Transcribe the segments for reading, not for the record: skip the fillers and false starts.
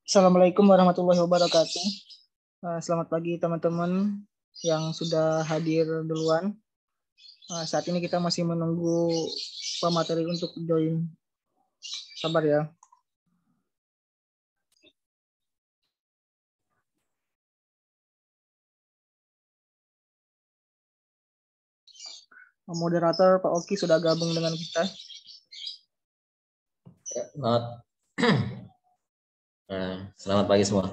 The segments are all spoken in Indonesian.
Assalamualaikum warahmatullahi wabarakatuh. Selamat pagi teman-teman yang sudah hadir duluan. Saat ini kita masih menunggu pemateri untuk join. Sabar ya. Moderator Pak Oki sudah gabung dengan kita. Selamat pagi semua.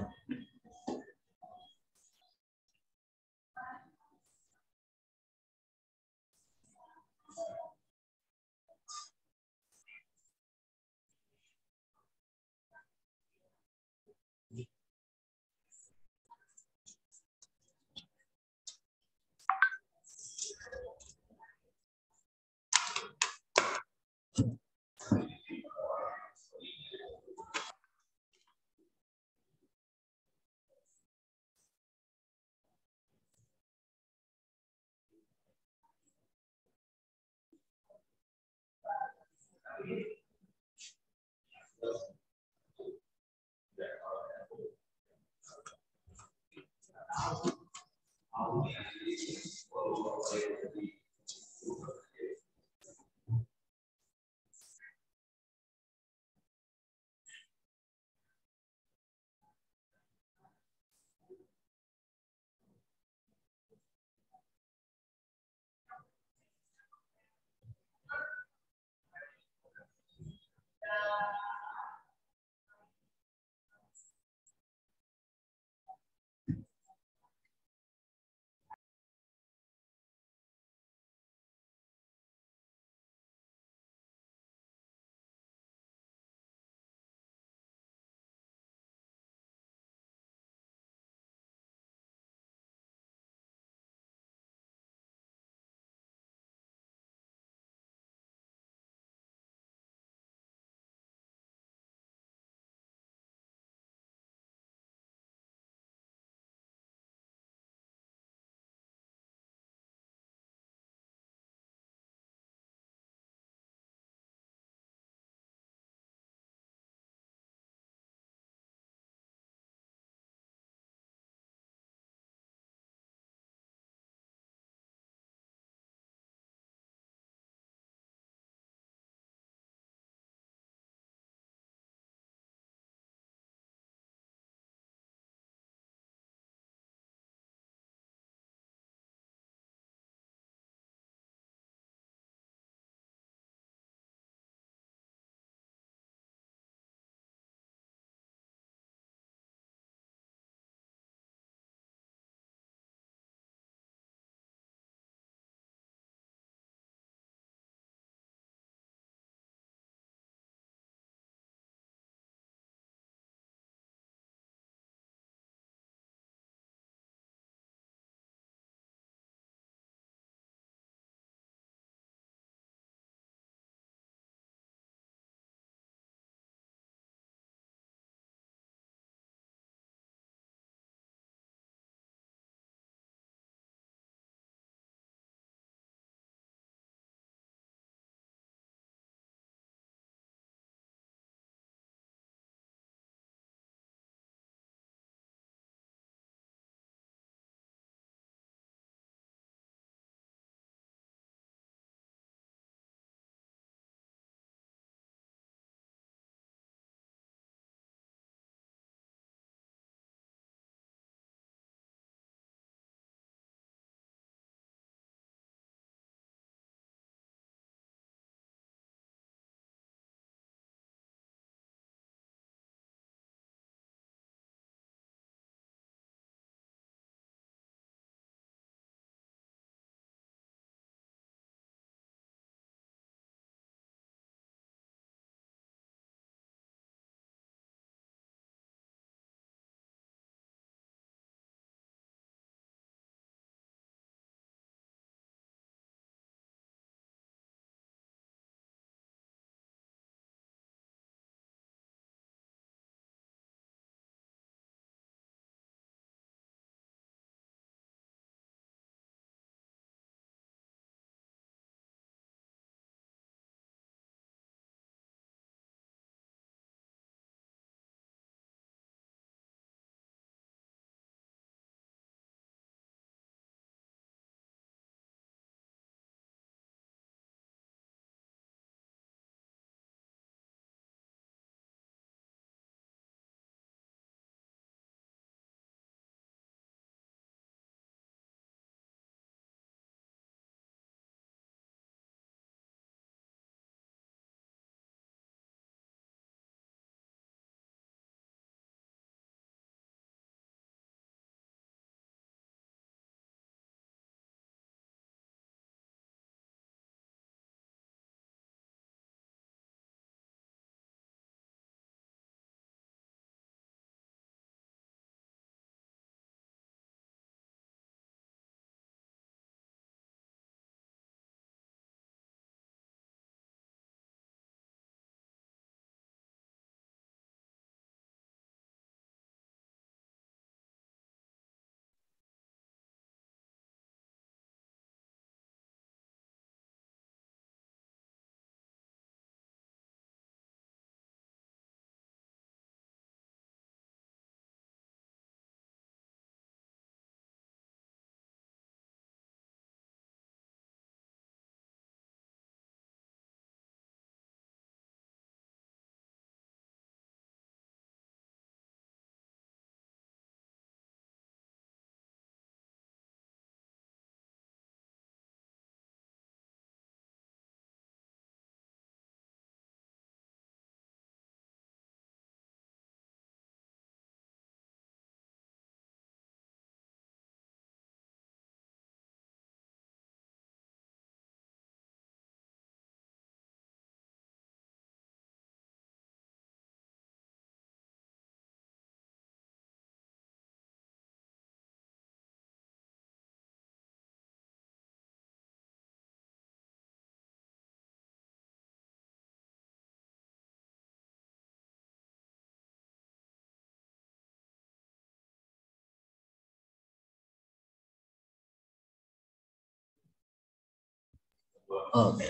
Oke.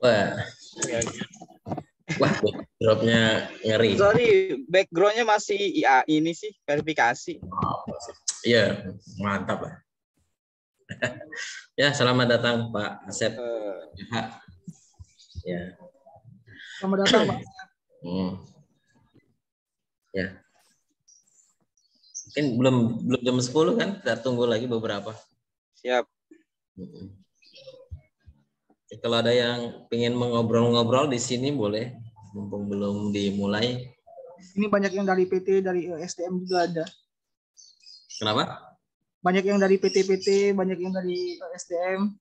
Wah, Ya. wah, dropnya ngeri. Sorry, backgroundnya masih ya ini sih verifikasi. Iya, mantap lah. Ya, selamat datang Pak Asep. Ya. Selamat datang, Pak. Ya. Mungkin belum jam 10 kan? Kita tunggu lagi beberapa. Siap. Kalau ada yang ingin mengobrol-ngobrol di sini boleh, mumpung belum dimulai. Ini banyak yang dari PT, dari SDM juga ada. Kenapa? Banyak yang dari PT, banyak yang dari SDM,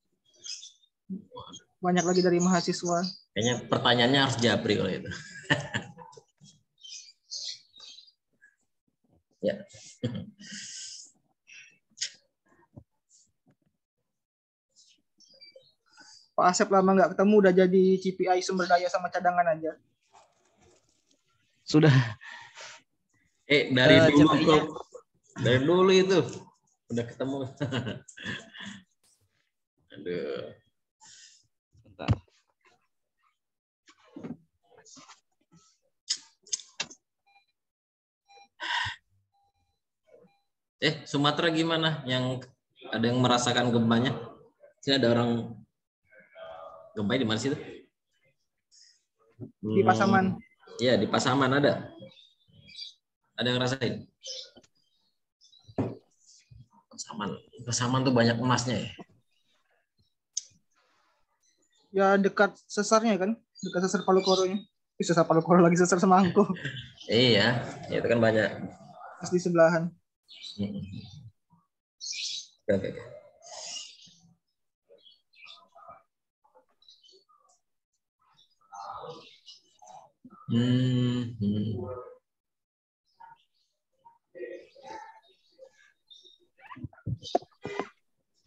banyak lagi dari mahasiswa. Kayaknya pertanyaannya harus japri kalau itu. Ya. Pak Asep lama nggak ketemu, udah jadi CPI sumber daya sama cadangan aja. Sudah. Dari dulu itu udah ketemu. Aduh. Bentar. Sumatera gimana? Yang ada yang merasakan gempanya? Sini ada orang gempa di mana sih itu? Di Pasaman. Iya, di Pasaman ada. Ada yang ngerasain? Pasaman tuh banyak emasnya ya. Ya dekat sesarnya kan, dekat sesar Palu Koronya. Sesar Palu Koro lagi, sesar Semangko. Iya, itu kan banyak. Pas di sebelahan. Oke.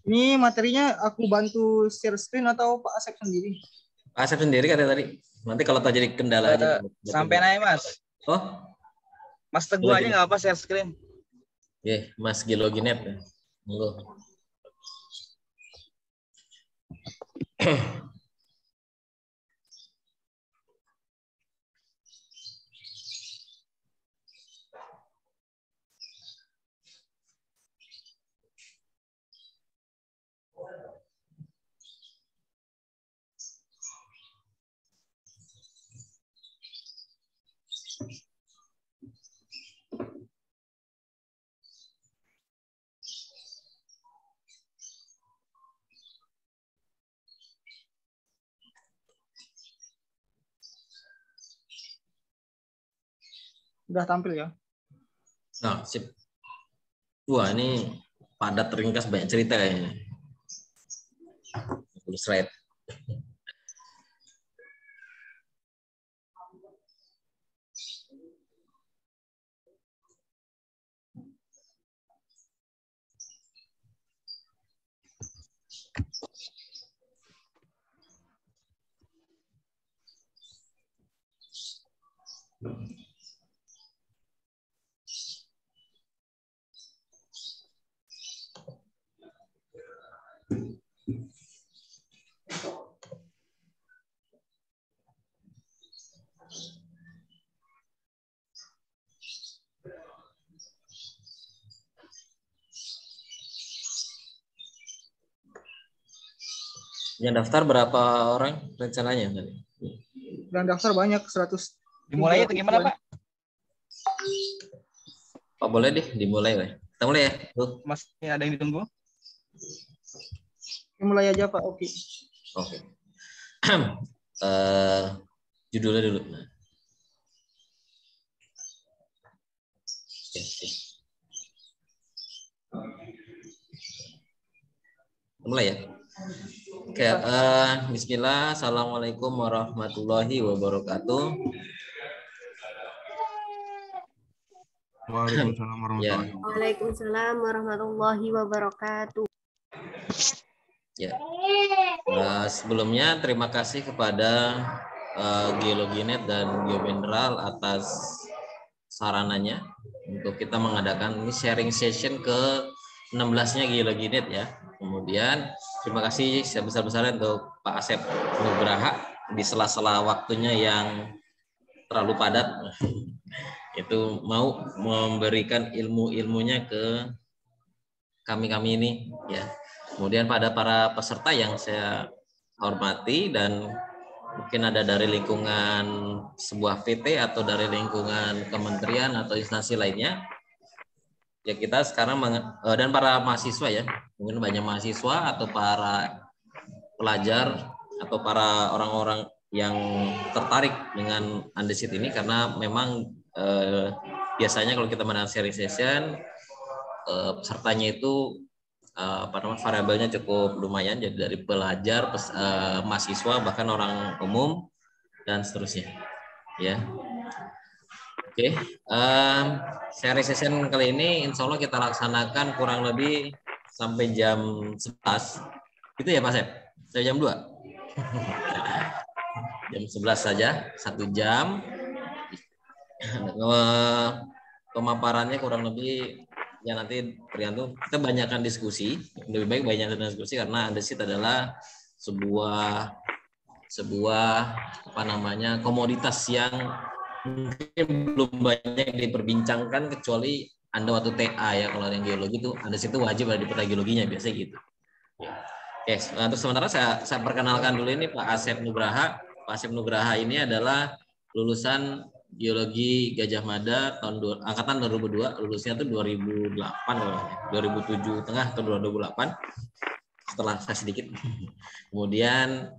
Ini materinya aku bantu share screen atau Pak Asep sendiri? Pak Asep sendiri katanya tadi. Nanti kalau terjadi kendala aja. Sampai naik Mas. Oh, Mas Teguh aja nggak apa share screen. Iya, Mas Giloginet. Monggo. Udah tampil ya? Nah, sip. Wah, ini padat ringkas banyak cerita kayaknya. Slide. Yang daftar berapa orang rencananya tadi? Yang daftar banyak, 100. Dimulai itu gimana Pak? Pak boleh deh dimulai lah. Kita mulai ya. Masih ada yang ditunggu? Mulai aja Pak. Oke. Judulnya dulu. Mulai ya. Oke, bismillah. Assalamualaikum warahmatullahi wabarakatuh. Waalaikumsalam warahmatullahi wabarakatuh. Ya. Sebelumnya terima kasih kepada Geologinet dan Geomineral atas sarananya untuk kita mengadakan ini sharing session ke 16-nya Geologinet ya. Kemudian terima kasih sebesar-besarnya untuk Pak Asep Nugraha di sela-sela waktunya yang terlalu padat. Itu mau memberikan ilmu-ilmunya ke kami-kami ini ya. Kemudian pada para peserta yang saya hormati dan mungkin ada dari lingkungan sebuah PT atau dari lingkungan kementerian atau instansi lainnya. Ya kita sekarang dan para mahasiswa ya. Mungkin banyak mahasiswa atau para pelajar atau para orang-orang yang tertarik dengan Andesit ini karena memang biasanya kalau kita menang sharing session pesertanya itu variabelnya cukup lumayan, jadi dari pelajar, mahasiswa, bahkan orang umum dan seterusnya. Ya, oke. Sharing session kali ini, insya Allah kita laksanakan kurang lebih sampai jam 11. Gitu ya Pak Sep? Sampai jam 2? Jam 11 saja, 1 jam. Pemaparannya kurang lebih ya nanti tergantung, kita banyakkan diskusi, lebih baik banyakkan diskusi karena Andesit adalah sebuah komoditas yang mungkin belum banyak diperbincangkan kecuali Anda waktu TA ya, kalau yang geologi itu Andesit itu wajib ada di peta geologinya biasa gitu. Oke, untuk sementara saya perkenalkan dulu ini Pak Asep Nugraha. Pak Asep Nugraha ini adalah lulusan Geologi Gajah Mada angkatan 2002, lulusnya itu 2008 2007 tengah atau 2008 setelah saya sedikit. Kemudian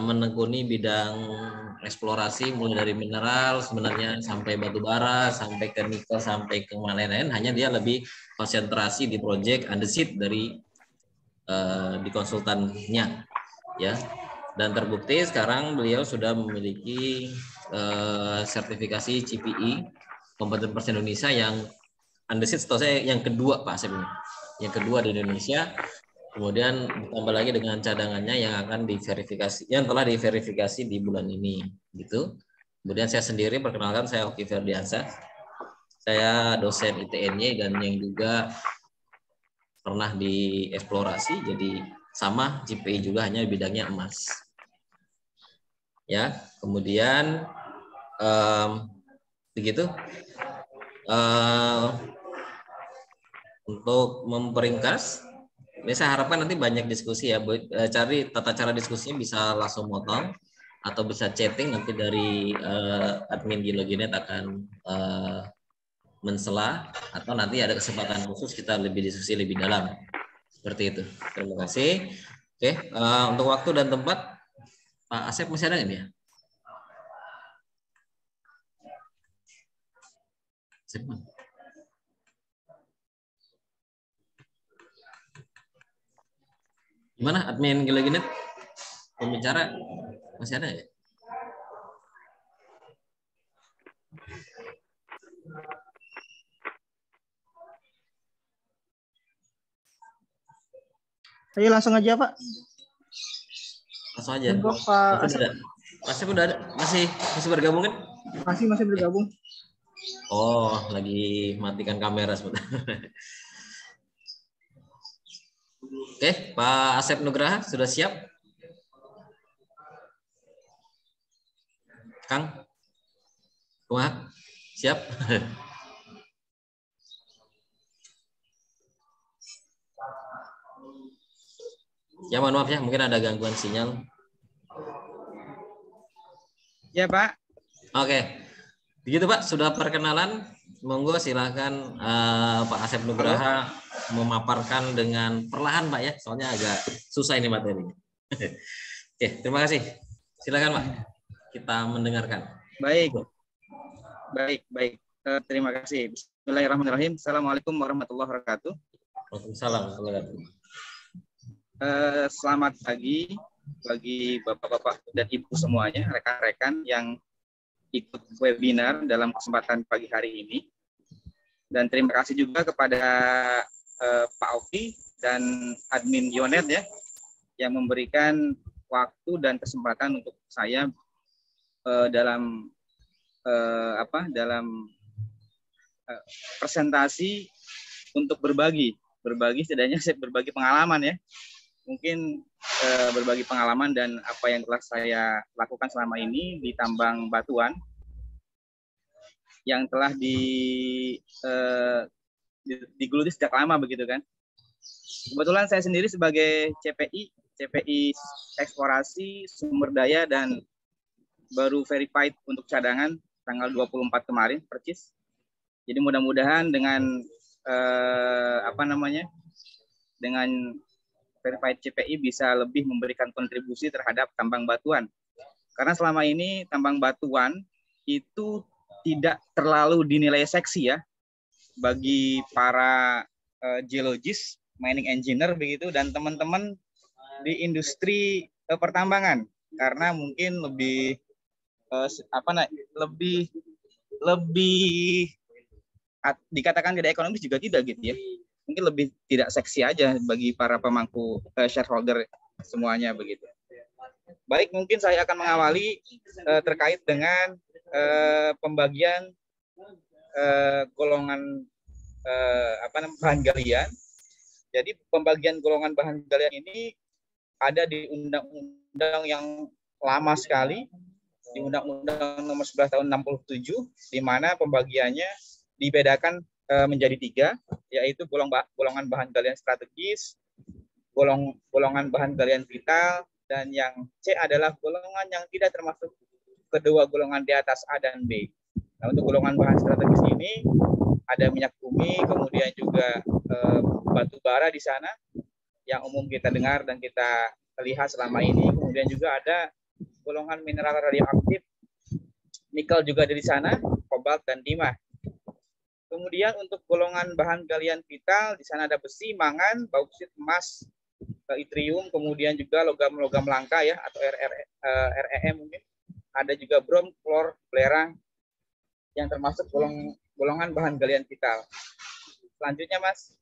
menekuni bidang eksplorasi mulai dari mineral sebenarnya sampai batu bara, sampai ke nikel, sampai ke lain-lain, hanya dia lebih konsentrasi di proyek Andesit di konsultannya ya. Dan terbukti sekarang beliau sudah memiliki sertifikasi CPE Kompeten Pers Indonesia yang Andesit setahu saya yang kedua Pak Asep, yang kedua di Indonesia. Kemudian ditambah lagi dengan cadangannya yang akan diverifikasi, yang telah diverifikasi di bulan ini gitu. Kemudian saya sendiri perkenalkan, saya Oki Ferdiansyah, saya dosen ITN-nya dan yang juga pernah di eksplorasi, jadi sama CPE juga, hanya bidangnya emas. Ya, kemudian begitu. Untuk memperingkas, ini saya harapkan nanti banyak diskusi ya. Cari tata cara diskusinya bisa langsung motong atau bisa chatting, nanti dari admin Geologinet akan mensela, atau nanti ada kesempatan khusus kita lebih diskusi lebih dalam. Seperti itu. Terima kasih. Oke, untuk waktu dan tempat Pak Asep masih ada nggak ya? Gimana admin Geologinet? Pembicara masih ada ya? Ayo langsung aja Pak. Langsung aja. Pak Asep. Asep udah ada? Masih bergabung kan? Masih bergabung. Oh, lagi matikan kamera sebentar. Oke, Pak Asep Nugraha sudah siap? Kang? Wah, siap? Ya, mohon maaf ya, mungkin ada gangguan sinyal. Ya Pak. Oke, begitu Pak, sudah perkenalan. Monggo silakan Pak Asep Nugraha memaparkan dengan perlahan Pak ya, soalnya agak susah ini materinya. Oke, terima kasih. Silakan Pak, kita mendengarkan. Baik. Terima kasih. Bismillahirrahmanirrahim. Assalamualaikum warahmatullahi wabarakatuh. Waalaikumsalam warahmatullahi wabarakatuh. Selamat pagi bagi bapak-bapak dan ibu semuanya, rekan-rekan yang ikut webinar dalam kesempatan pagi hari ini. Dan terima kasih juga kepada Pak Oki dan admin Yonet ya, yang memberikan waktu dan kesempatan untuk saya dalam presentasi untuk berbagi setidaknya saya berbagi pengalaman ya mungkin berbagi pengalaman dan apa yang telah saya lakukan selama ini di tambang batuan yang telah digeluti sejak lama begitu kan. Kebetulan saya sendiri sebagai CPI eksplorasi sumber daya dan baru verified untuk cadangan tanggal 24 kemarin percis. Jadi mudah-mudahan dengan dengan verified CPI bisa lebih memberikan kontribusi terhadap tambang batuan. Karena selama ini tambang batuan itu tidak terlalu dinilai seksi ya bagi para geologis, mining engineer begitu dan teman-teman di industri pertambangan karena mungkin lebih dikatakan tidak ekonomis juga tidak gitu ya. Mungkin lebih tidak seksi aja bagi para pemangku shareholder semuanya begitu. Baik, mungkin saya akan mengawali terkait dengan pembagian golongan bahan galian. Jadi pembagian golongan bahan galian ini ada di undang-undang yang lama sekali, di Undang-Undang Nomor 11 Tahun 67, di mana pembagiannya dibedakan menjadi 3, yaitu golongan bahan galian strategis, golongan bahan galian vital, dan yang C adalah golongan yang tidak termasuk kedua golongan di atas A dan B. Nah, untuk golongan bahan strategis ini ada minyak bumi, kemudian juga batu bara di sana yang umum kita dengar dan kita lihat selama ini. Kemudian juga ada golongan mineral radioaktif, nikel juga ada di sana, kobalt dan timah. Kemudian untuk golongan bahan galian vital di sana ada besi, mangan, bauksit, emas, yttrium, kemudian juga logam-logam langka ya atau REE mungkin. Ada juga brom, klor, belerang yang termasuk golongan bahan galian vital. Selanjutnya, Mas.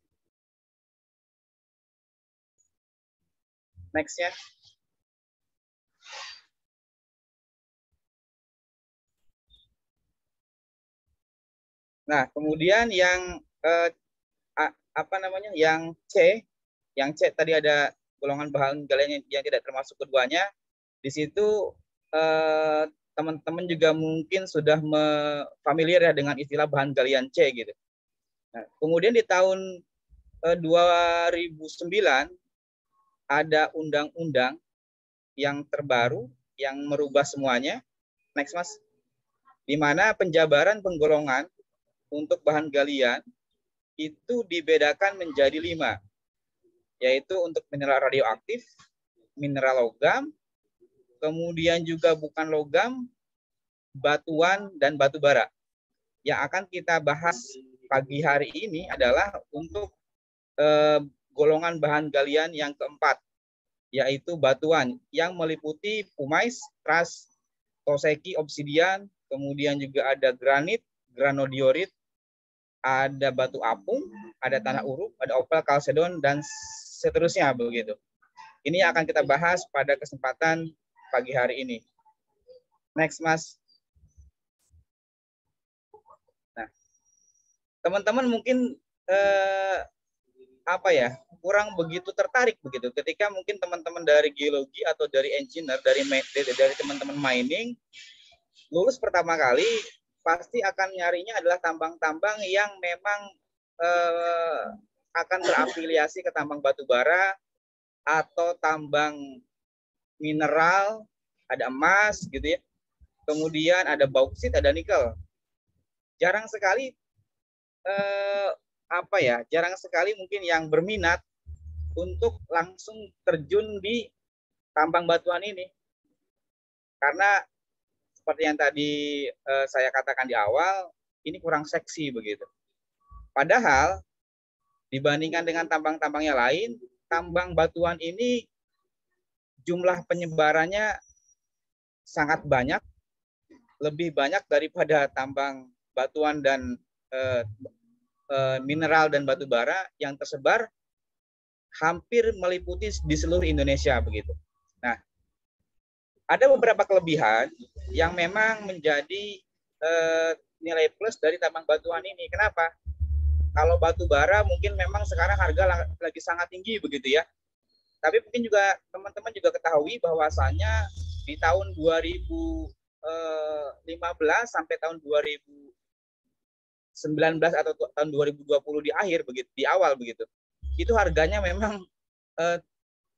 Next-nya. Nah, kemudian yang yang C tadi ada golongan bahan galian yang tidak termasuk keduanya. Di situ teman-teman juga mungkin sudah familiar ya dengan istilah bahan galian C gitu. Nah, kemudian di tahun 2009 ada undang-undang yang terbaru yang merubah semuanya. Next, Mas. Di mana penjabaran penggolongan untuk bahan galian itu dibedakan menjadi 5, yaitu untuk mineral radioaktif, mineral logam, kemudian juga bukan logam, batuan, dan batu bara. Yang akan kita bahas pagi hari ini adalah untuk golongan bahan galian yang keempat, yaitu batuan yang meliputi pumice, trust, toseki, obsidian, kemudian juga ada granit, granodiorit, ada batu apung, ada tanah uruk, ada opal, kalsedon, dan seterusnya begitu. Ini yang akan kita bahas pada kesempatan pagi hari ini. Next, Mas. Nah, teman-teman mungkin kurang begitu tertarik begitu ketika mungkin teman-teman dari geologi atau dari engineer, dari teman-teman mining lulus pertama kali pasti akan nyarinya adalah tambang-tambang yang memang akan terafiliasi ke tambang batu bara atau tambang mineral, ada emas gitu ya. Kemudian ada bauksit, ada nikel. Jarang sekali jarang sekali mungkin yang berminat untuk langsung terjun di tambang batuan ini. Karena seperti yang tadi saya katakan di awal, ini kurang seksi begitu. Padahal dibandingkan dengan tambang-tambang yang lain, tambang batuan ini jumlah penyebarannya sangat banyak, lebih banyak daripada tambang batuan dan mineral dan batu bara yang tersebar hampir meliputi di seluruh Indonesia begitu. Nah, ada beberapa kelebihan yang memang menjadi nilai plus dari tambang batuan ini. Kenapa? Kalau batu bara mungkin memang sekarang harga lagi sangat tinggi begitu ya. Tapi mungkin juga teman-teman juga ketahui bahwasanya di tahun 2015 sampai tahun 2019 atau tahun 2020 di akhir begitu, di awal begitu, itu harganya memang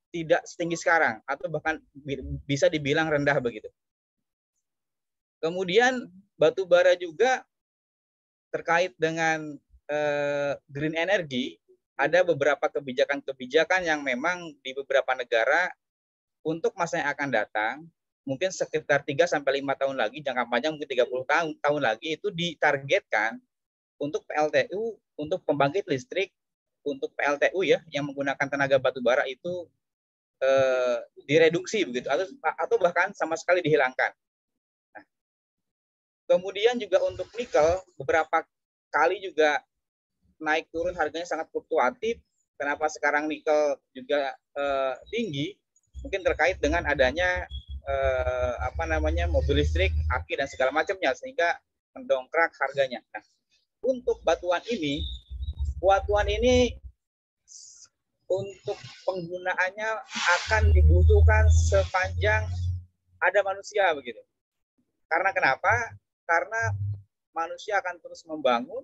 tidak setinggi sekarang atau bahkan bisa dibilang rendah begitu. Kemudian batu bara juga terkait dengan green energy, ada beberapa kebijakan-kebijakan yang memang di beberapa negara untuk masa yang akan datang, mungkin sekitar 3-5 tahun lagi, jangka panjang mungkin 30 tahun lagi, itu ditargetkan untuk PLTU, untuk pembangkit listrik, untuk PLTU ya, yang menggunakan tenaga batu bara itu direduksi begitu, atau bahkan sama sekali dihilangkan. Nah, kemudian juga untuk nikel, beberapa kali juga naik turun harganya sangat fluktuatif. Kenapa sekarang nikel juga tinggi? Mungkin terkait dengan adanya mobil listrik, aki dan segala macamnya, sehingga mendongkrak harganya. Nah, untuk batuan ini untuk penggunaannya akan dibutuhkan sepanjang ada manusia begitu. Karena kenapa? Karena manusia akan terus membangun,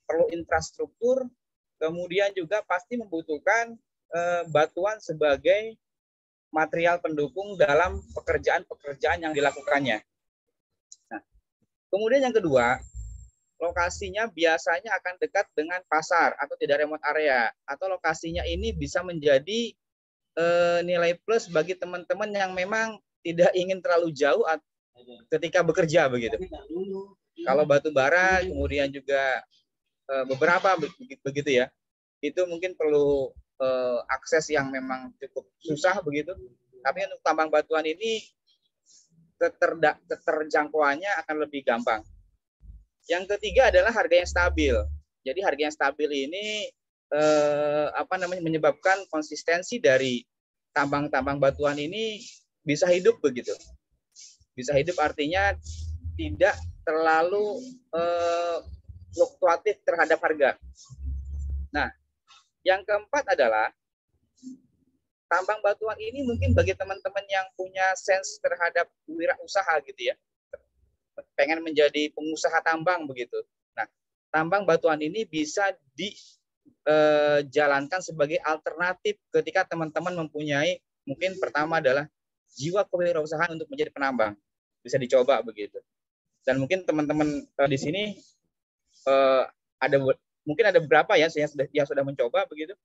perlu infrastruktur, kemudian juga pasti membutuhkan batuan sebagai material pendukung dalam pekerjaan-pekerjaan yang dilakukannya. Nah, kemudian yang kedua, lokasinya biasanya akan dekat dengan pasar atau tidak remote area, atau lokasinya ini bisa menjadi nilai plus bagi teman-teman yang memang tidak ingin terlalu jauh ketika bekerja begitu. Kalau batu bara, kemudian juga beberapa begitu ya, itu mungkin perlu akses yang memang cukup susah begitu. Tapi untuk tambang batuan ini keterjangkauannya akan lebih gampang. Yang ketiga adalah harga yang stabil. Jadi harga yang stabil ini menyebabkan konsistensi dari tambang-tambang batuan ini bisa hidup begitu. Bisa hidup artinya tidak terlalu fluktuatif terhadap harga. Nah, yang keempat adalah tambang batuan ini mungkin bagi teman-teman yang punya sense terhadap wirausaha gitu ya, pengen menjadi pengusaha tambang begitu. Nah, tambang batuan ini bisa dijalankan sebagai alternatif ketika teman-teman mempunyai, mungkin pertama adalah jiwa kewirausahaan untuk menjadi penambang. Bisa dicoba begitu. Dan mungkin teman-teman di sini mungkin ada beberapa ya yang sudah mencoba begitu.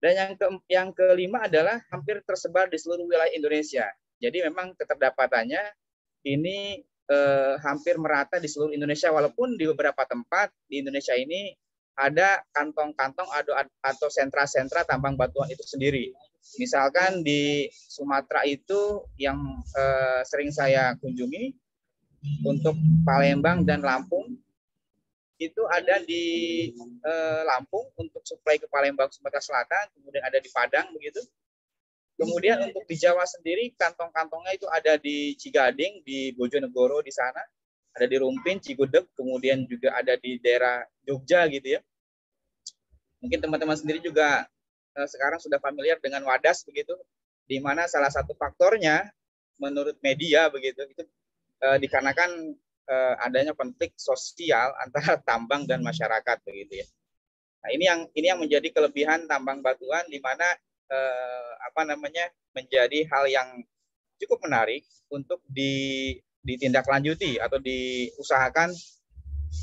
Dan yang kelima adalah hampir tersebar di seluruh wilayah Indonesia. Jadi memang keterdapatannya ini hampir merata di seluruh Indonesia, walaupun di beberapa tempat di Indonesia ini ada kantong-kantong atau sentra-sentra tambang batuan itu sendiri. Misalkan di Sumatera itu yang sering saya kunjungi, untuk Palembang dan Lampung, itu ada di Lampung untuk suplai ke Palembang Sumatera Selatan, kemudian ada di Padang begitu. Kemudian untuk di Jawa sendiri, kantong-kantongnya itu ada di Cigading, di Bojonegoro di sana, ada di Rumpin, Cigudeg, kemudian juga ada di daerah Jogja gitu ya. Mungkin teman-teman sendiri juga sekarang sudah familiar dengan Wadas begitu, di mana salah satu faktornya menurut media begitu itu dikarenakan adanya konflik sosial antara tambang dan masyarakat begitu ya. Nah, ini yang menjadi kelebihan tambang batuan, di mana menjadi hal yang cukup menarik untuk ditindaklanjuti atau diusahakan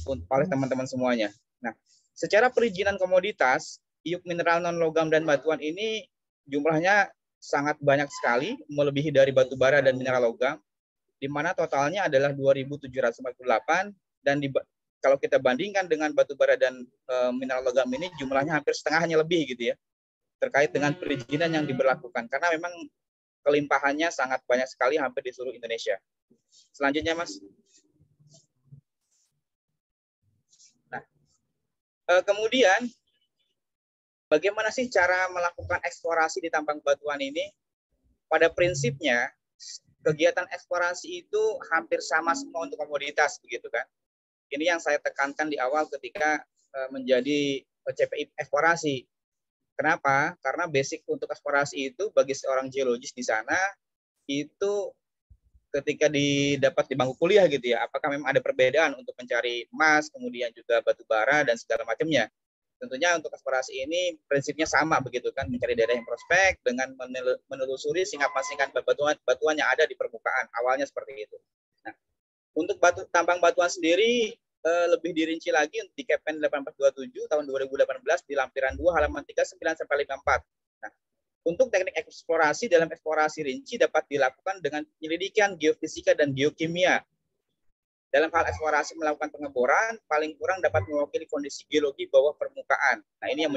oleh teman-teman semuanya. Nah, secara perizinan komoditas, iup mineral non logam dan batuan ini jumlahnya sangat banyak sekali, melebihi dari batu bara dan mineral logam, di mana totalnya adalah 2.748, dan kalau kita bandingkan dengan batu bara dan mineral logam ini jumlahnya hampir setengahnya lebih gitu ya, terkait dengan perizinan yang diberlakukan, karena memang kelimpahannya sangat banyak sekali hampir di seluruh Indonesia. Selanjutnya Mas. Nah, kemudian bagaimana sih cara melakukan eksplorasi di tambang batuan ini? Pada prinsipnya kegiatan eksplorasi itu hampir sama semua untuk komoditas begitu kan. Ini yang saya tekankan di awal ketika menjadi CPI eksplorasi. Kenapa? Karena basic untuk eksplorasi itu bagi seorang geologis di sana itu ketika didapat di bangku kuliah gitu ya, apakah memang ada perbedaan untuk mencari emas, kemudian juga batu bara dan segala macamnya. Tentunya untuk eksplorasi ini prinsipnya sama begitu kan, mencari daerah yang prospek dengan menelusuri singkapan-singkapan batuan yang ada di permukaan. Awalnya seperti itu. Nah, untuk tambang batuan sendiri lebih dirinci lagi di Kepmen 1827 tahun 2018 di lampiran 2 halaman 39 sampai 54. Nah, untuk teknik eksplorasi dalam eksplorasi rinci dapat dilakukan dengan penyelidikan geofisika dan geokimia. Dalam hal eksplorasi melakukan pengeboran, paling kurang dapat mewakili kondisi geologi bawah permukaan. Nah, ini yang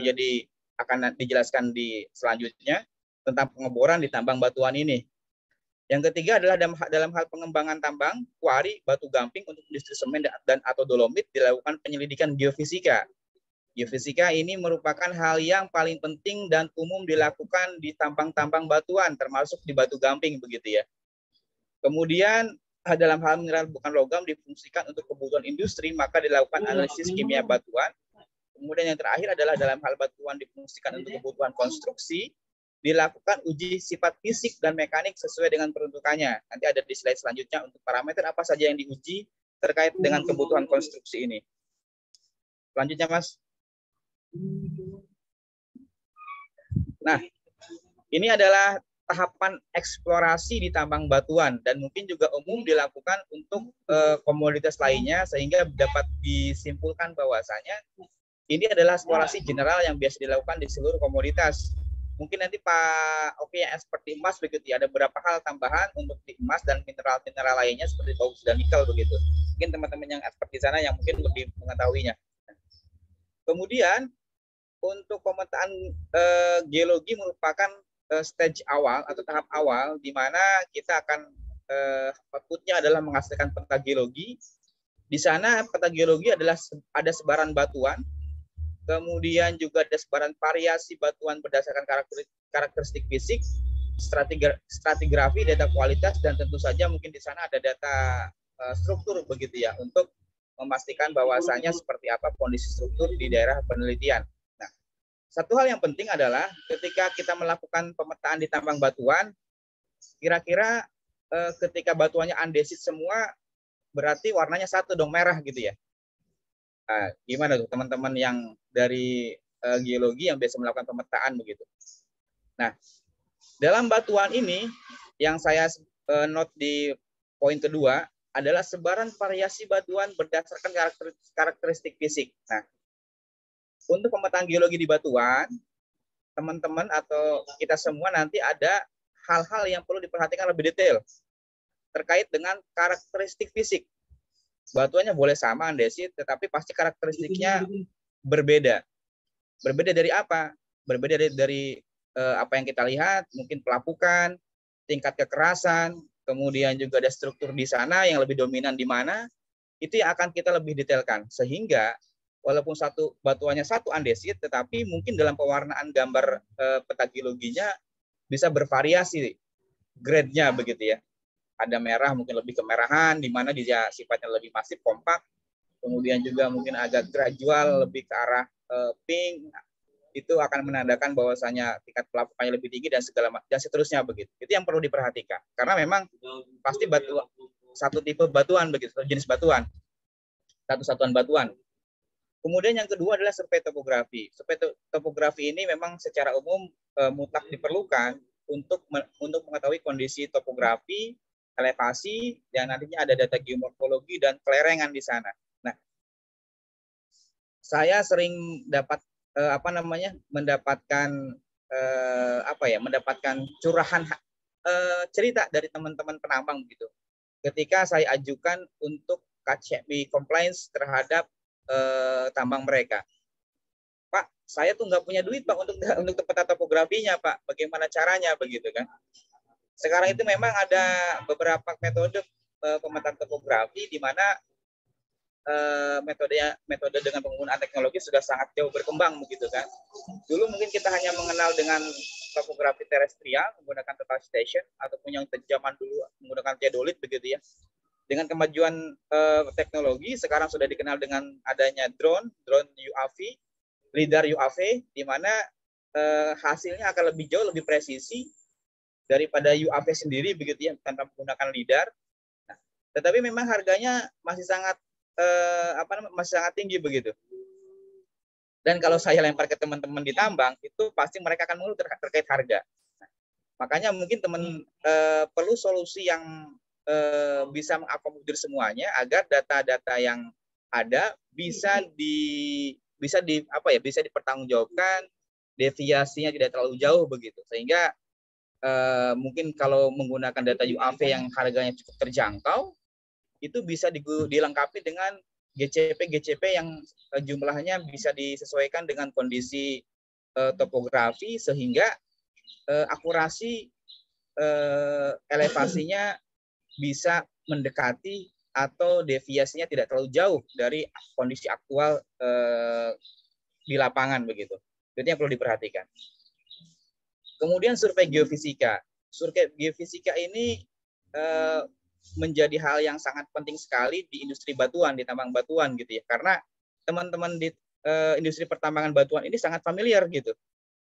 akan dijelaskan di selanjutnya tentang pengeboran di tambang batuan ini. Yang ketiga adalah dalam hal pengembangan tambang, kuari, batu gamping untuk industri semen dan atau dolomit dilakukan penyelidikan geofisika. Geofisika ini merupakan hal yang paling penting dan umum dilakukan di tambang-tambang batuan, termasuk di batu gamping begitu ya. Kemudian dalam hal mineral bukan logam difungsikan untuk kebutuhan industri, maka dilakukan analisis kimia batuan. Kemudian yang terakhir adalah dalam hal batuan difungsikan untuk kebutuhan konstruksi, dilakukan uji sifat fisik dan mekanik sesuai dengan peruntukannya. Nanti ada di slide selanjutnya untuk parameter apa saja yang diuji terkait dengan kebutuhan konstruksi ini. Selanjutnya, Mas. Nah, ini adalah tahapan eksplorasi di tambang batuan dan mungkin juga umum dilakukan untuk komoditas lainnya sehingga dapat disimpulkan bahwasanya ini adalah eksplorasi general yang biasa dilakukan di seluruh komoditas. Mungkin nanti Pak Oke yang seperti emas begitu ya, ada beberapa hal tambahan untuk di emas dan mineral-mineral lainnya seperti bauxit dan nikel begitu. Mungkin teman-teman yang expert di sana yang mungkin lebih mengetahuinya. Kemudian untuk pemetaan geologi merupakan stage awal atau tahap awal di mana kita akan outputnya adalah menghasilkan peta geologi. Di sana peta geologi adalah ada sebaran batuan, kemudian juga ada sebaran variasi batuan berdasarkan karakteristik fisik, stratigrafi, data kualitas, dan tentu saja mungkin di sana ada data struktur begitu ya untuk memastikan bahwasanya seperti apa kondisi struktur di daerah penelitian. Satu hal yang penting adalah ketika kita melakukan pemetaan di tambang batuan, kira-kira ketika batuannya andesit semua, berarti warnanya satu dong, merah gitu ya. Nah, gimana tuh teman-teman yang dari geologi yang biasa melakukan pemetaan begitu. Nah, dalam batuan ini yang saya note di poin kedua adalah sebaran variasi batuan berdasarkan karakteristik fisik. Nah, untuk pemetaan geologi di batuan, teman-teman atau kita semua nanti ada hal-hal yang perlu diperhatikan lebih detail terkait dengan karakteristik fisik. Batuannya boleh sama andesit, tetapi pasti karakteristiknya berbeda. Berbeda dari apa? Berbeda dari apa yang kita lihat, mungkin pelapukan, tingkat kekerasan, kemudian juga ada struktur di sana yang lebih dominan di mana, itu yang akan kita lebih detailkan. Sehingga walaupun batuannya satu andesit, tetapi mungkin dalam pewarnaan gambar peta geologinya bisa bervariasi grade-nya begitu ya. Ada merah mungkin lebih kemerahan, di mana dia sifatnya lebih masif, kompak. Kemudian juga mungkin agak gradual, lebih ke arah pink. Itu akan menandakan bahwasanya tingkat pelapukannya lebih tinggi dan seterusnya begitu. Itu yang perlu diperhatikan. Karena memang pasti satu tipe batuan begitu, jenis batuan, satu satuan batuan. Kemudian yang kedua adalah survei topografi. Survei topografi ini memang secara umum mutlak diperlukan untuk mengetahui kondisi topografi, elevasi, dan nantinya ada data geomorfologi dan kelerengan di sana. Nah, saya sering mendapatkan curahan cerita dari teman-teman penambang begitu. Ketika saya ajukan untuk KCMI compliance terhadap tambang mereka, Pak, saya tuh nggak punya duit Pak untuk peta topografinya Pak, bagaimana caranya begitu kan? Sekarang itu memang ada beberapa metode pemetaan topografi di mana metode dengan penggunaan teknologi sudah sangat jauh berkembang begitu kan? Dulu mungkin kita hanya mengenal dengan topografi terestrial menggunakan total station ataupun yang zaman dulu menggunakan teodolit begitu ya. Dengan kemajuan teknologi, sekarang sudah dikenal dengan adanya drone UAV, lidar UAV, di mana hasilnya akan lebih jauh lebih presisi daripada UAV sendiri begitu ya, tanpa menggunakan lidar. Nah, tetapi memang harganya masih sangat masih sangat tinggi begitu. Dan kalau saya lempar ke teman-teman di tambang, itu pasti mereka akan mengeluh terkait harga. Nah, makanya mungkin perlu solusi yang bisa mengakomodir semuanya agar data-data yang ada bisa dipertanggungjawabkan, deviasinya tidak terlalu jauh begitu, sehingga mungkin kalau menggunakan data UAV yang harganya cukup terjangkau, itu bisa dilengkapi dengan GCP yang jumlahnya bisa disesuaikan dengan kondisi topografi, sehingga akurasi elevasinya bisa mendekati atau deviasinya tidak terlalu jauh dari kondisi aktual di lapangan begitu. Itu yang perlu diperhatikan. Kemudian survei geofisika. Survei geofisika ini menjadi hal yang sangat penting sekali di industri batuan, di tambang batuan gitu ya. Karena teman-teman di industri pertambangan batuan ini sangat familiar gitu.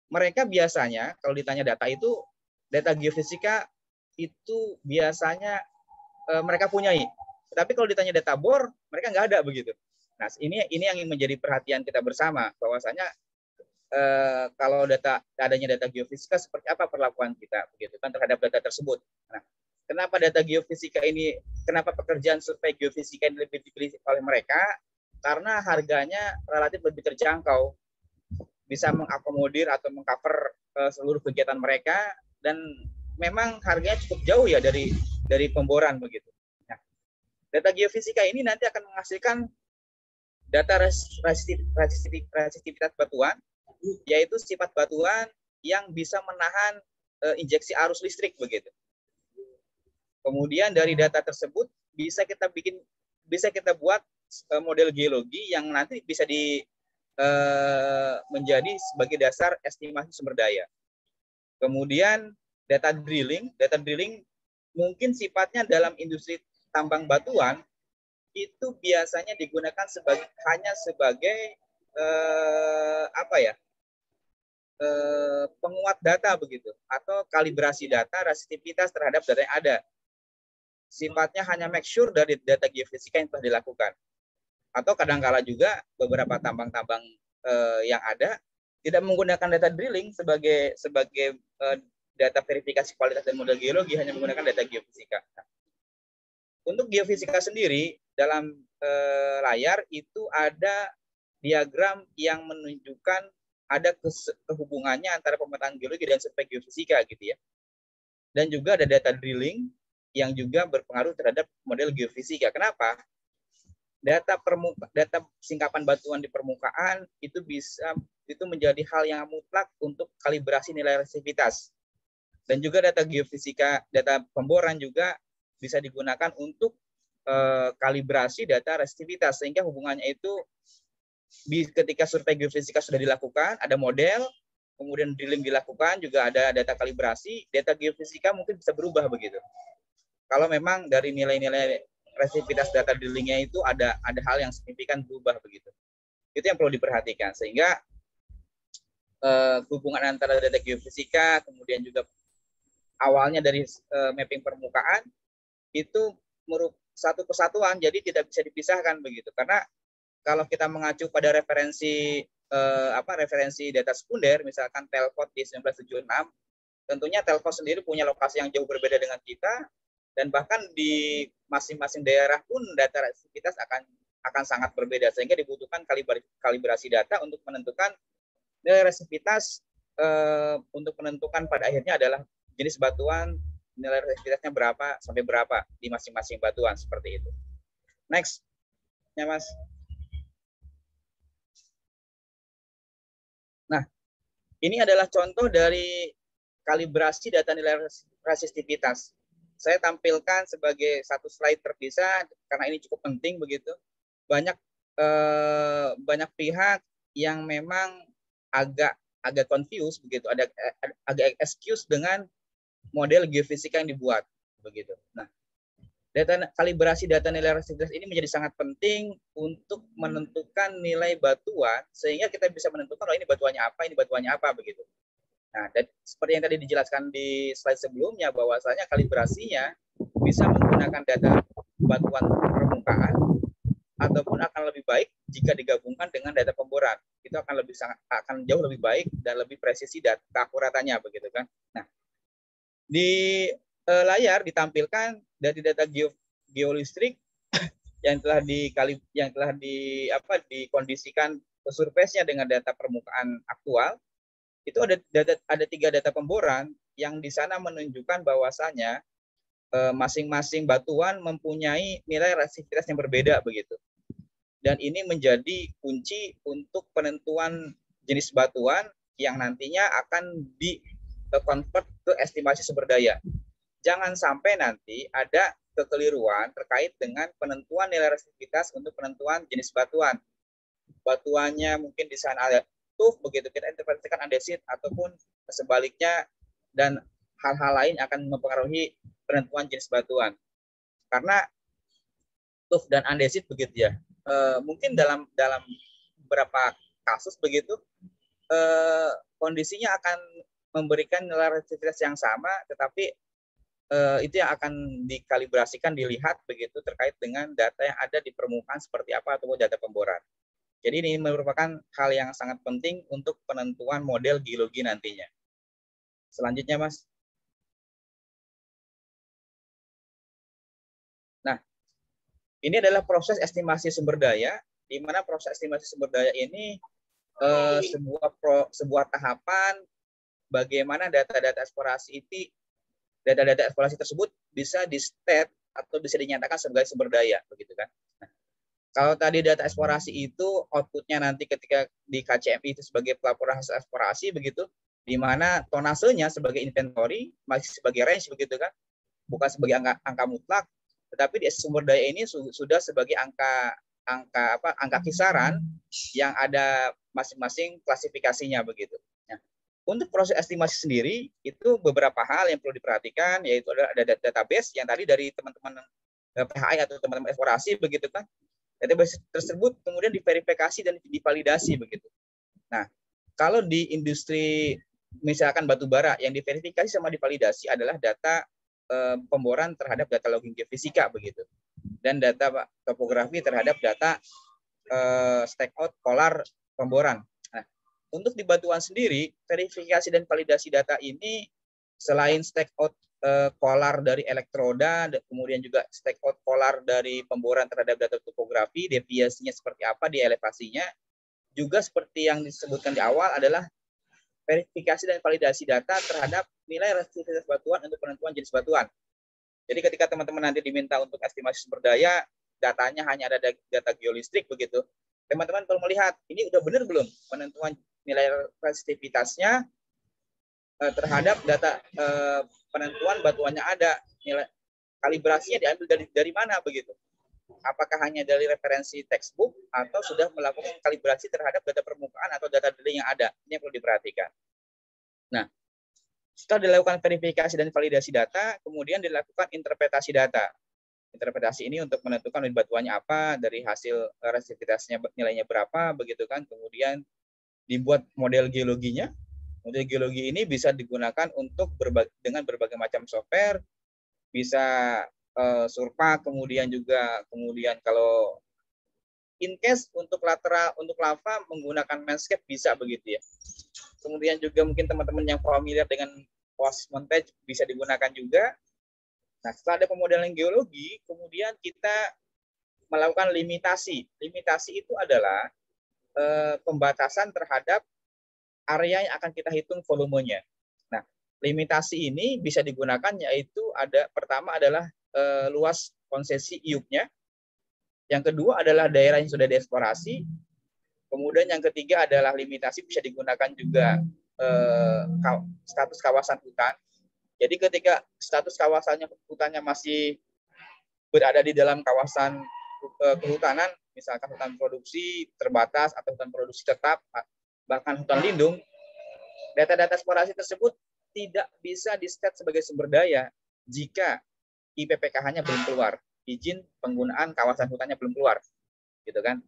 Mereka biasanya kalau ditanya data geofisika itu biasanya mereka punyai. Tapi kalau ditanya data bor, mereka nggak ada begitu. Nah, ini yang menjadi perhatian kita bersama, bahwasanya kalau adanya data geofisika, seperti apa perlakuan kita begitu kan terhadap data tersebut. Nah, kenapa data geofisika ini, kenapa pekerjaan survei geofisika ini lebih dipilih oleh mereka? Karena harganya relatif lebih terjangkau, bisa mengakomodir atau mengcover seluruh kegiatan mereka, dan memang harganya cukup jauh ya dari pemboran begitu. Nah, data geofisika ini nanti akan menghasilkan data resistivitas batuan, yaitu sifat batuan yang bisa menahan injeksi arus listrik begitu. Kemudian dari data tersebut bisa kita buat model geologi yang nanti bisa menjadi sebagai dasar estimasi sumber daya. Kemudian data drilling mungkin sifatnya dalam industri tambang batuan itu biasanya digunakan hanya sebagai penguat data begitu, atau kalibrasi data resistivitas terhadap data yang ada. Sifatnya hanya make sure dari data geofisika yang telah dilakukan. Atau kadang-kala juga beberapa tambang-tambang yang ada tidak menggunakan data drilling sebagai data verifikasi kualitas dan model geologi, hanya menggunakan data geofisika. Untuk geofisika sendiri, dalam layar itu ada diagram yang menunjukkan ada kehubungannya antara pemetaan geologi dan survei geofisika gitu ya. Dan juga ada data drilling yang juga berpengaruh terhadap model geofisika. Kenapa? Data singkapan batuan di permukaan itu menjadi hal yang mutlak untuk kalibrasi nilai resistivitas. Dan juga data geofisika, data pemboran juga bisa digunakan untuk kalibrasi data resistivitas, sehingga hubungannya itu ketika survei geofisika sudah dilakukan, ada model, kemudian drilling dilakukan, juga ada data kalibrasi, data geofisika mungkin bisa berubah begitu. Kalau memang dari nilai-nilai resistivitas data drillingnya itu ada hal yang signifikan berubah begitu. Itu yang perlu diperhatikan, sehingga hubungan antara data geofisika, kemudian juga awalnya dari mapping permukaan, itu merupakan satu kesatuan, jadi tidak bisa dipisahkan begitu. Karena kalau kita mengacu pada referensi data sekunder, misalkan Telford di 1976, tentunya Telford sendiri punya lokasi yang jauh berbeda dengan kita, dan bahkan di masing-masing daerah pun data resistivitas akan sangat berbeda, sehingga dibutuhkan kalibrasi data untuk menentukan nilai resistivitas, untuk menentukan pada akhirnya adalah jenis batuan, nilai resistivitasnya berapa sampai berapa di masing-masing batuan, seperti itu. Next, ya Mas. Nah, ini adalah contoh dari kalibrasi data nilai resistivitas. Saya tampilkan sebagai satu slide terpisah karena ini cukup penting begitu. Banyak pihak yang memang agak confused begitu, agak excuse dengan model geofisika yang dibuat begitu. Nah, Kalibrasi data nilai resistivitas ini menjadi sangat penting untuk menentukan nilai batuan sehingga kita bisa menentukan ini batuannya apa begitu. Nah, dan seperti yang tadi dijelaskan di slide sebelumnya bahwasanya kalibrasinya bisa menggunakan data batuan permukaan ataupun akan lebih baik jika digabungkan dengan data pemboran. Itu akan jauh lebih baik dan lebih presisi dan keakuratannya begitu kan. Nah, di layar ditampilkan dari data geolistrik yang telah dikondisikan surface-nya dengan data permukaan aktual. Itu ada 3 data pemboran yang di sana menunjukkan bahwasanya masing-masing batuan mempunyai nilai resistivitas yang berbeda begitu. Dan ini menjadi kunci untuk penentuan jenis batuan yang nantinya akan di-convert ke estimasi sumber daya. Jangan sampai nanti ada kekeliruan terkait dengan penentuan nilai resistivitas untuk penentuan jenis batuan. Batuannya mungkin di sana ada tuff begitu, kita interpretasikan andesit ataupun sebaliknya, dan hal-hal lain akan mempengaruhi penentuan jenis batuan. Karena tuff dan andesit begitu ya. Mungkin dalam beberapa kasus begitu kondisinya akan memberikan nilai resistivitas yang sama, tetapi itu yang akan dikalibrasikan, dilihat begitu terkait dengan data yang ada di permukaan seperti apa atau data pemboran. Jadi ini merupakan hal yang sangat penting untuk penentuan model geologi nantinya. Selanjutnya, Mas. Nah, ini adalah proses estimasi sumber daya, di mana proses estimasi sumber daya ini sebuah tahapan bagaimana data-data eksplorasi tersebut bisa di-state atau bisa dinyatakan sebagai sumber daya begitu kan. Nah, kalau tadi data eksplorasi itu outputnya nanti ketika di KCMI itu sebagai pelaporan hasil eksplorasi begitu, di mana tonasenya sebagai inventory masih sebagai range begitu kan, bukan sebagai angka mutlak, tetapi di sumber daya ini sudah sebagai angka kisaran yang ada masing-masing klasifikasinya begitu. Untuk proses estimasi sendiri, itu beberapa hal yang perlu diperhatikan, yaitu ada database yang tadi dari teman-teman PHI atau teman-teman eksplorasi begitu kan. Database tersebut kemudian diverifikasi dan divalidasi begitu. Nah, kalau di industri misalkan batu bara, yang diverifikasi sama divalidasi adalah data pemboran terhadap data logging geofisika begitu, dan data topografi terhadap data stakeout polar pemboran. Untuk di batuan sendiri, verifikasi dan validasi data ini selain stakeout polar dari elektroda, kemudian juga stakeout polar dari pemboran terhadap data topografi, deviasinya seperti apa di elevasinya, juga seperti yang disebutkan di awal adalah verifikasi dan validasi data terhadap nilai resistivitas batuan untuk penentuan jenis batuan. Jadi ketika teman-teman nanti diminta untuk estimasi sumber daya, datanya hanya ada data geolistrik begitu, teman-teman perlu melihat ini udah benar belum penentuan nilai resistivitasnya terhadap data penentuan batuannya ada, nilai kalibrasinya diambil dari mana begitu. Apakah hanya dari referensi textbook atau sudah melakukan kalibrasi terhadap data permukaan atau data drilling yang ada. Ini yang perlu diperhatikan. Nah, setelah dilakukan verifikasi dan validasi data, kemudian dilakukan interpretasi data. Interpretasi ini untuk menentukan batuannya apa, dari hasil resistivitasnya nilainya berapa begitu kan, kemudian dibuat model geologinya. Model geologi ini bisa digunakan untuk dengan berbagai macam software, bisa surpa, kemudian kalau in case untuk lateral, untuk lava menggunakan Manscape bisa begitu ya. Kemudian juga mungkin teman-teman yang familiar dengan post montage bisa digunakan juga. Nah, setelah ada pemodelan geologi, kemudian kita melakukan limitasi. Limitasi itu adalah pembatasan terhadap area yang akan kita hitung volumenya. Nah, limitasi ini bisa digunakan, yaitu pertama adalah luas konsesi IUP-nya. Yang kedua adalah daerah yang sudah dieksplorasi. Kemudian yang ketiga adalah limitasi bisa digunakan juga status kawasan hutan. Jadi ketika status hutannya masih berada di dalam kawasan kehutanan, misalkan hutan produksi terbatas atau hutan produksi tetap, bahkan hutan lindung, data-data eksplorasi tersebut tidak bisa di-state sebagai sumber daya jika IPPKH-nya belum keluar, izin penggunaan kawasan hutannya belum keluar, gitu kan.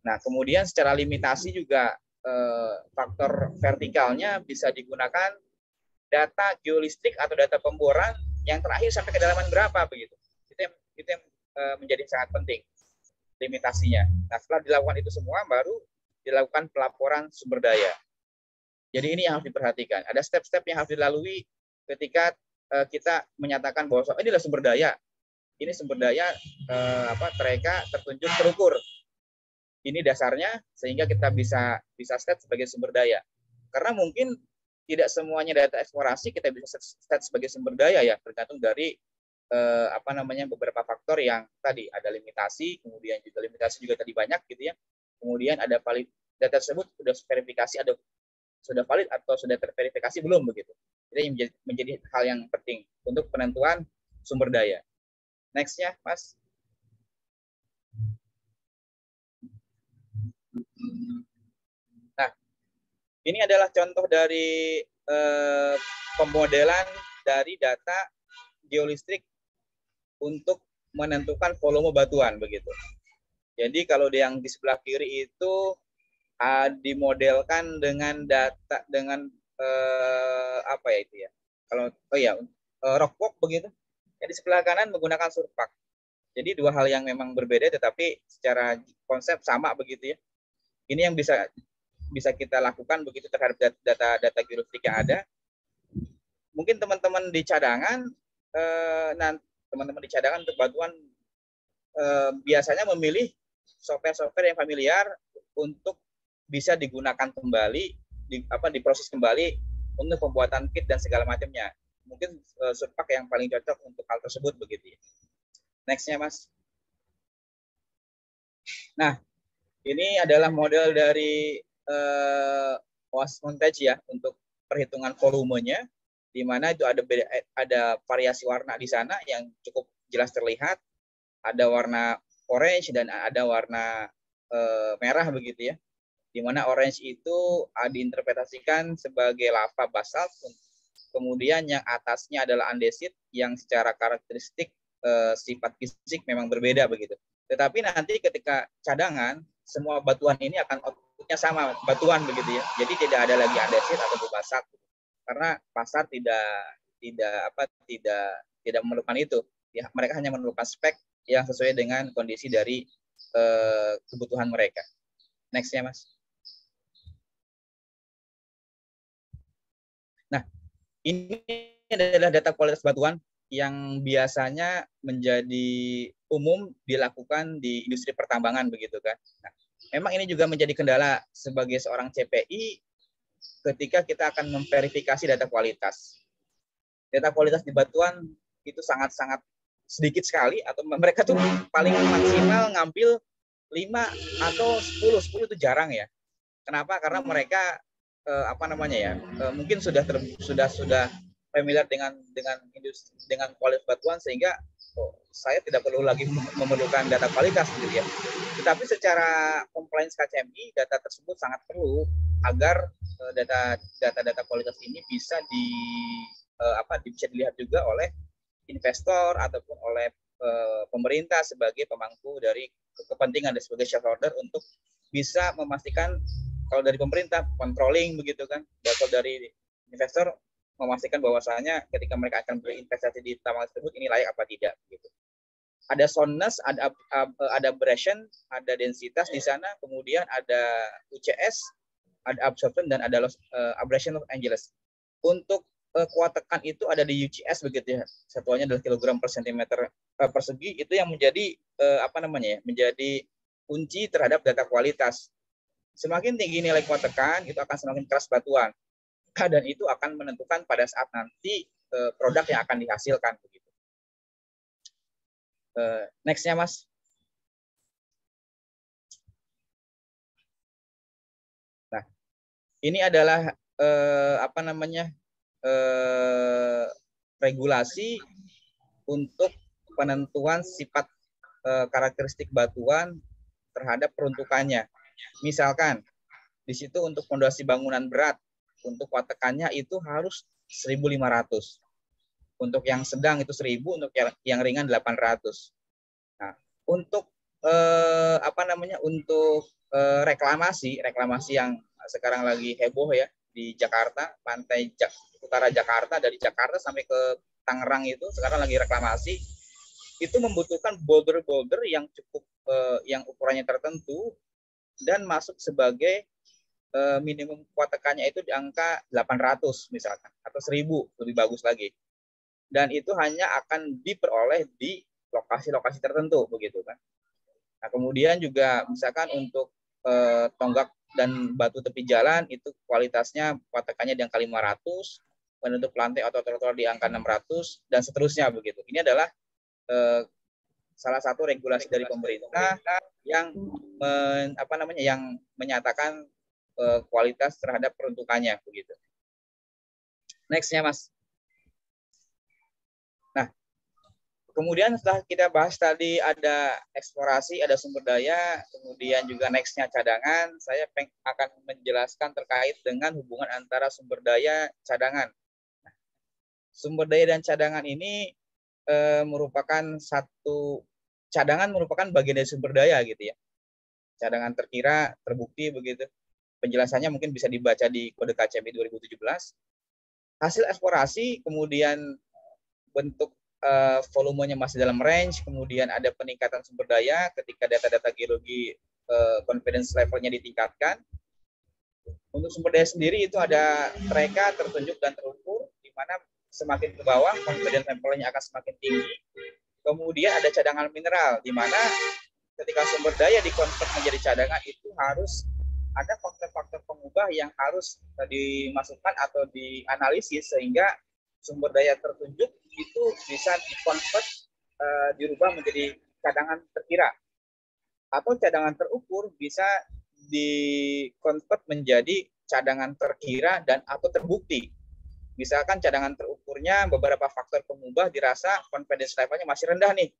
Nah, kemudian secara limitasi juga faktor vertikalnya bisa digunakan data geolistrik atau data pemboran yang terakhir sampai kedalaman berapa begitu. Itu yang menjadi sangat penting limitasinya. Nah, setelah dilakukan itu semua baru dilakukan pelaporan sumber daya. Jadi ini yang harus diperhatikan. Ada step-step yang harus dilalui ketika kita menyatakan bahwa inilah sumber daya. Ini sumber daya mereka tertunjuk terukur. Ini dasarnya sehingga kita bisa state sebagai sumber daya. Karena mungkin tidak semuanya data eksplorasi kita bisa state sebagai sumber daya ya, tergantung dari beberapa faktor yang tadi ada limitasi, kemudian juga limitasi juga tadi banyak gitu ya. Kemudian ada valid data tersebut sudah verifikasi, ada sudah valid atau sudah terverifikasi belum begitu. Jadi menjadi hal yang penting untuk penentuan sumber daya. Next-nya, Mas. Nah, ini adalah contoh dari pemodelan dari data geolistrik untuk menentukan volume batuan begitu. Jadi kalau yang di sebelah kiri itu dimodelkan dengan data dengan Kalau rockwork begitu. Jadi di sebelah kanan menggunakan surpak. Jadi dua hal yang memang berbeda tetapi secara konsep sama begitu ya. Ini yang bisa kita lakukan begitu terhadap data geologik yang ada. Mungkin teman-teman di cadangan untuk batuan biasanya memilih software yang familiar untuk bisa digunakan kembali, diproses kembali untuk pembuatan kit dan segala macamnya. Mungkin surpak yang paling cocok untuk hal tersebut begitu. Next-nya, Mas. Nah, ini adalah model dari OAS montage ya untuk perhitungan volumenya, di mana itu ada variasi warna di sana yang cukup jelas terlihat. Ada warna orange dan ada warna merah begitu ya. Di mana orange itu diinterpretasikan sebagai lava basalt, kemudian yang atasnya adalah andesit yang secara karakteristik sifat fisik memang berbeda begitu. Tetapi nanti ketika cadangan, semua batuan ini akan outputnya sama, batuan begitu ya. Jadi tidak ada lagi andesit atau basalt, karena pasar tidak memerlukan itu. Ya, mereka hanya memerlukan spek yang sesuai dengan kondisi dari kebutuhan mereka. Next-nya, Mas. Nah, ini adalah data kualitas batuan yang biasanya menjadi umum dilakukan di industri pertambangan begitu kan. Nah, memang ini juga menjadi kendala sebagai seorang CPI ketika kita akan memverifikasi data kualitas. Data kualitas di batuan itu sangat-sangat sedikit sekali, atau mereka tuh paling maksimal ngambil 5 atau 10 itu jarang ya. Kenapa? Karena mereka mungkin sudah familiar dengan kualitas batuan sehingga saya tidak perlu lagi memerlukan data kualitas gitu ya. Tetapi secara compliance KCMI data tersebut sangat perlu agar data kualitas ini bisa bisa dilihat juga oleh investor ataupun oleh pemerintah sebagai pemangku dari kepentingan dan sebagai shareholder untuk bisa memastikan, kalau dari pemerintah controlling begitu kan, atau dari investor memastikan bahwasanya ketika mereka akan berinvestasi di tambang tersebut ini layak apa tidak gitu. Ada soundness, ada abrasion, ada densitas di sana, kemudian ada UCS, ada absorption dan ada abrasion of Angeles. Untuk kuat tekan itu ada di UCS begitu ya, satuannya adalah kilogram per sentimeter persegi, itu yang menjadi menjadi kunci terhadap data kualitas. Semakin tinggi nilai kuat tekan itu akan semakin keras batuan, dan itu akan menentukan pada saat nanti produk yang akan dihasilkan begitu. Next-nya, Mas. Nah, ini adalah regulasi untuk penentuan sifat karakteristik batuan terhadap peruntukannya. Misalkan di situ untuk fondasi bangunan berat untuk kuat tekannya itu harus 1.500. Untuk yang sedang itu 1.000, untuk yang ringan 800. Nah, untuk untuk reklamasi yang sekarang lagi heboh ya di Jakarta, pantai utara Jakarta, dari Jakarta sampai ke Tangerang itu sekarang lagi reklamasi. Itu membutuhkan boulder-boulder yang cukup yang ukurannya tertentu dan masuk sebagai minimum kuat tekannya itu di angka 800 misalkan, atau 1.000 lebih bagus lagi. Dan itu hanya akan diperoleh di lokasi-lokasi tertentu begitu kan. Nah, kemudian juga misalkan untuk tonggak dan batu tepi jalan itu kualitasnya kuat tekannya di angka 500, penutup lantai atau trotoar di angka 600 dan seterusnya begitu. Ini adalah salah satu regulasi dari pemerintah yang yang menyatakan kualitas terhadap peruntukannya begitu. Next-nya Mas. Nah, kemudian setelah kita bahas tadi ada eksplorasi, ada sumber daya, kemudian juga next-nya cadangan, saya akan menjelaskan terkait dengan hubungan antara sumber daya cadangan. Nah, sumber daya dan cadangan ini merupakan cadangan merupakan bagian dari sumber daya gitu ya. Cadangan terkira, terbukti begitu. Penjelasannya mungkin bisa dibaca di Kode KCMI 2017. Hasil eksplorasi, kemudian bentuk volumenya masih dalam range, kemudian ada peningkatan sumber daya ketika data-data geologi confidence levelnya ditingkatkan. Untuk sumber daya sendiri itu ada treka, tertunjuk, dan terukur, di mana semakin ke bawah confidence levelnya akan semakin tinggi. Kemudian ada cadangan mineral, di mana ketika sumber daya dikonvert menjadi cadangan itu harus ada faktor-faktor pengubah yang harus dimasukkan atau dianalisis sehingga sumber daya tertunjuk itu bisa dikonvert, dirubah menjadi cadangan terkira. Atau cadangan terukur bisa dikonvert menjadi cadangan terkira dan atau terbukti. Misalkan cadangan terukurnya beberapa faktor pengubah dirasa confidence levelnya masih rendah nih.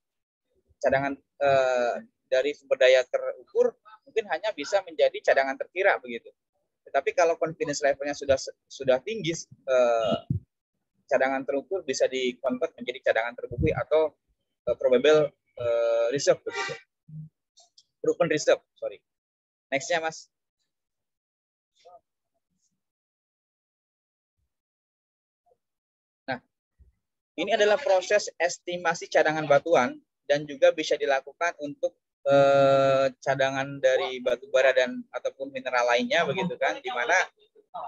Cadangan dari sumber daya terukur mungkin hanya bisa menjadi cadangan terkira begitu. Tetapi kalau confidence levelnya sudah tinggi, cadangan terukur bisa dikonvert menjadi cadangan terbukti atau probable reserve begitu. Proven reserve, sorry. Next-nya Mas. Nah, ini adalah proses estimasi cadangan batuan dan juga bisa dilakukan untuk cadangan dari batu bara dan ataupun mineral lainnya begitu kan, di mana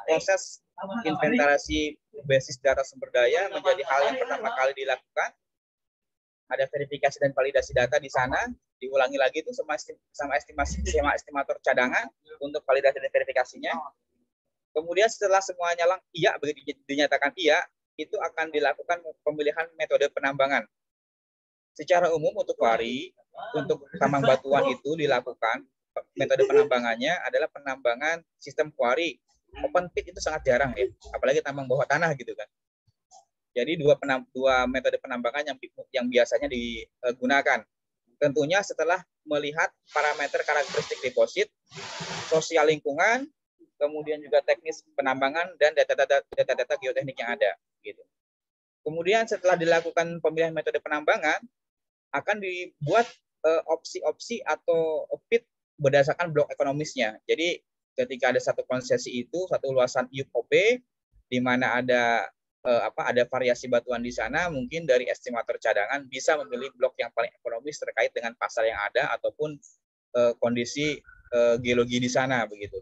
proses inventarisasi basis data sumber daya menjadi hal yang pertama kali dilakukan. Ada verifikasi dan validasi data di sana, diulangi lagi itu sama estimator cadangan untuk validasi dan verifikasinya. Kemudian setelah semuanya iya, begitu dinyatakan iya, itu akan dilakukan pemilihan metode penambangan. Secara umum untuk quarry, untuk tambang batuan itu dilakukan metode penambangannya adalah penambangan sistem quarry. Open pit itu sangat jarang ya, apalagi tambang bawah tanah gitu kan. Jadi dua metode penambangan yang biasanya digunakan. Tentunya setelah melihat parameter karakteristik deposit, sosial lingkungan, kemudian juga teknis penambangan dan data-data geoteknik yang ada gitu. Kemudian setelah dilakukan pemilihan metode penambangan, akan dibuat opsi-opsi atau pit berdasarkan blok ekonomisnya. Jadi ketika ada satu konsesi itu, satu luasan IUP, di mana ada variasi batuan di sana, mungkin dari estimator cadangan bisa memilih blok yang paling ekonomis terkait dengan pasar yang ada ataupun kondisi geologi di sana begitu.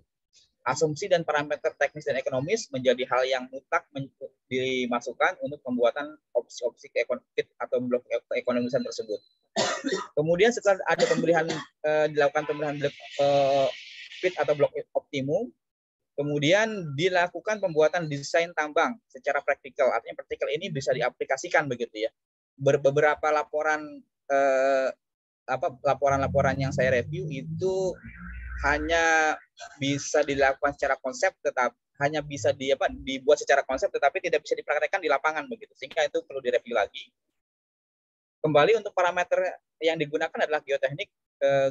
Asumsi dan parameter teknis dan ekonomis menjadi hal yang mutlak dimasukkan untuk pembuatan opsi-opsi atau blok keekonomisan tersebut. Kemudian setelah ada dilakukan pemilihan blok pit atau blok optimum, kemudian dilakukan pembuatan desain tambang secara praktikal. Artinya praktikal ini bisa diaplikasikan begitu ya. Beberapa laporan yang saya review itu hanya bisa dilakukan secara konsep, hanya bisa dibuat secara konsep, tetapi tidak bisa dipraktekkan di lapangan begitu. Sehingga itu perlu direview lagi. Kembali untuk parameter yang digunakan adalah geoteknik,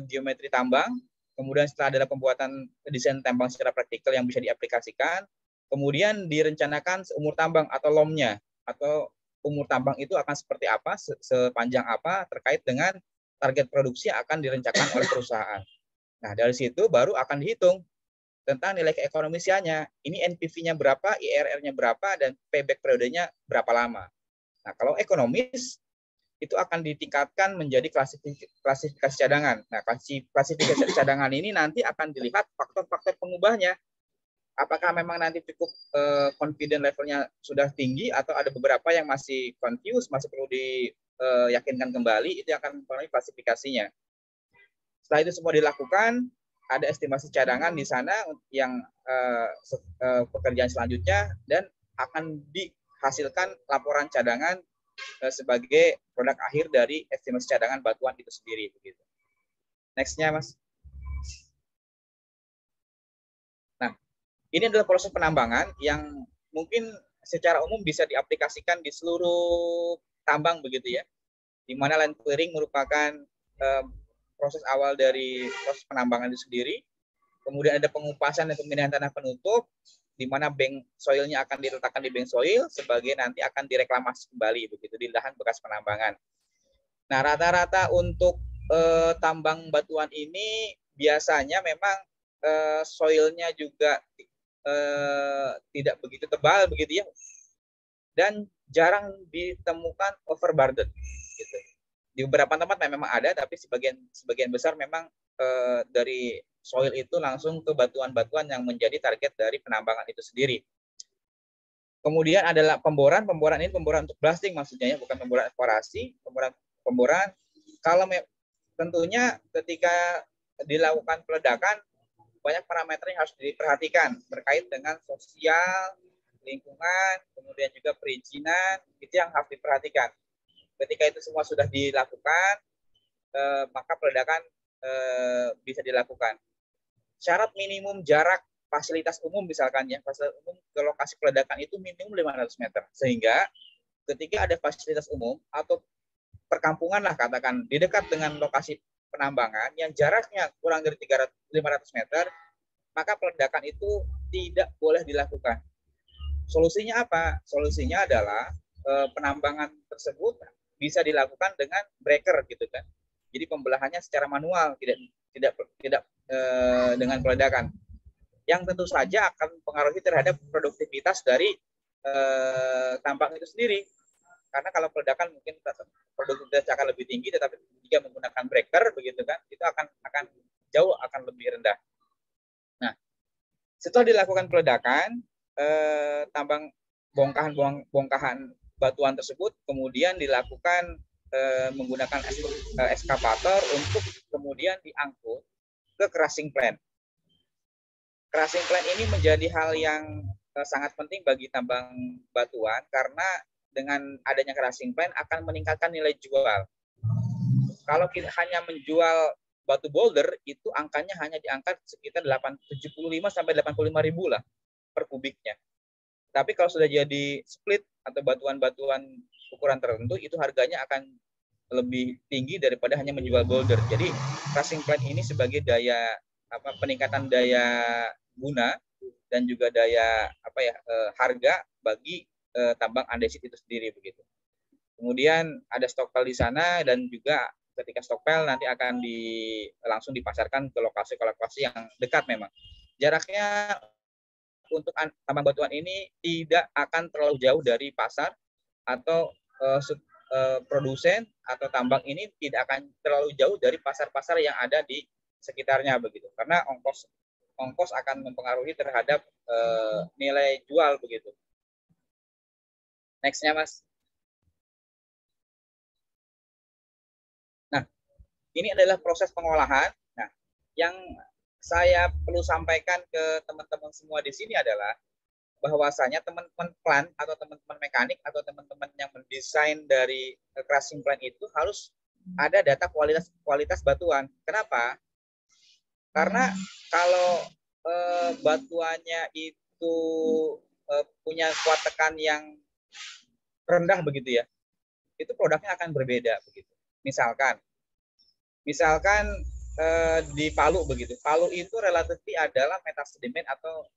geometri tambang. Kemudian setelah ada pembuatan desain tambang secara praktikal yang bisa diaplikasikan, kemudian direncanakan umur tambang atau LOM-nya atau umur tambang itu akan seperti apa, sepanjang apa, terkait dengan target produksi yang akan direncanakan oleh perusahaan. Nah, dari situ baru akan dihitung tentang nilai keekonomisiannya. Ini NPV-nya berapa, IRR-nya berapa, dan payback periodenya berapa lama. Nah, kalau ekonomis, itu akan ditingkatkan menjadi klasifikasi cadangan. Nah, klasifikasi cadangan ini nanti akan dilihat faktor-faktor pengubahnya. Apakah memang nanti cukup confident levelnya sudah tinggi, atau ada beberapa yang masih confused, masih perlu diyakinkan kembali, itu akan mempengaruhi klasifikasinya. Setelah itu semua dilakukan, ada estimasi cadangan di sana yang pekerjaan selanjutnya, dan akan dihasilkan laporan cadangan sebagai produk akhir dari estimasi cadangan batuan itu sendiri. Begitu. Next-nya, Mas. Nah, ini adalah proses penambangan yang mungkin secara umum bisa diaplikasikan di seluruh tambang begitu ya, di mana land clearing merupakan proses awal dari proses penambangan itu sendiri. Kemudian ada pengupasan dan pemindahan tanah penutup, di mana bank soilnya akan diletakkan di bank soil sebagai nanti akan direklamasi kembali begitu di lahan bekas penambangan. Nah, rata-rata untuk tambang batuan ini biasanya memang soilnya juga tidak begitu tebal begitu ya, dan jarang ditemukan overburden gitu. Di beberapa tempat memang ada, tapi sebagian besar memang dari soil itu langsung ke batuan-batuan yang menjadi target dari penambangan itu sendiri. Kemudian adalah pemboran ini pemboran untuk blasting maksudnya ya, bukan pemboran eksplorasi. Pemboran kalau tentunya ketika dilakukan peledakan banyak parameter yang harus diperhatikan terkait dengan sosial, lingkungan, kemudian juga perizinan, itu yang harus diperhatikan. Ketika itu semua sudah dilakukan, maka peledakan bisa dilakukan. Syarat minimum jarak fasilitas umum misalkan ya, fasilitas umum ke lokasi peledakan itu minimum 500 meter. Sehingga ketika ada fasilitas umum atau perkampungan lah katakan di dekat dengan lokasi penambangan yang jaraknya kurang dari 500 meter, maka peledakan itu tidak boleh dilakukan. Solusinya apa? Solusinya adalah penambangan tersebut bisa dilakukan dengan breaker gitu kan. Jadi pembelahannya secara manual, tidak dengan peledakan. Yang tentu saja akan mempengaruhi terhadap produktivitas dari tambang itu sendiri. Karena kalau peledakan mungkin produktivitas akan lebih tinggi, tetapi jika menggunakan breaker begitu kan, itu akan jauh lebih rendah. Nah, setelah dilakukan peledakan, tambang bongkahan batuan tersebut kemudian dilakukan menggunakan ekskavator untuk kemudian diangkut ke crushing plant. Crushing plant ini menjadi hal yang sangat penting bagi tambang batuan karena dengan adanya crushing plant akan meningkatkan nilai jual. Kalau kita hanya menjual batu boulder itu angkanya hanya diangkat sekitar 75 sampai 85 ribu lah per kubiknya. Tapi kalau sudah jadi split atau batuan-batuan ukuran tertentu, itu harganya akan lebih tinggi daripada hanya menjual boulder. Jadi crushing plant ini sebagai peningkatan daya guna dan juga daya harga bagi tambang andesit itu sendiri begitu. Kemudian ada stockpile di sana dan juga ketika stockpile nanti akan langsung dipasarkan ke lokasi-lokasi yang dekat memang. Jaraknya untuk tambang batuan ini tidak akan terlalu jauh dari pasar atau produsen atau tambang ini tidak akan terlalu jauh dari pasar-pasar yang ada di sekitarnya begitu. Karena ongkos akan mempengaruhi terhadap nilai jual begitu. Next-nya, Mas. Nah, ini adalah proses pengolahan. Nah, yang saya perlu sampaikan ke teman-teman semua di sini adalah bahwasanya teman-teman plant atau teman-teman mekanik atau teman-teman yang mendesain dari crushing plant itu harus ada data kualitas batuan. Kenapa? Karena kalau batuannya itu punya kuat tekan yang rendah begitu ya, itu produknya akan berbeda begitu. Misalkan di Palu begitu. Palu itu relatif adalah metasedimen atau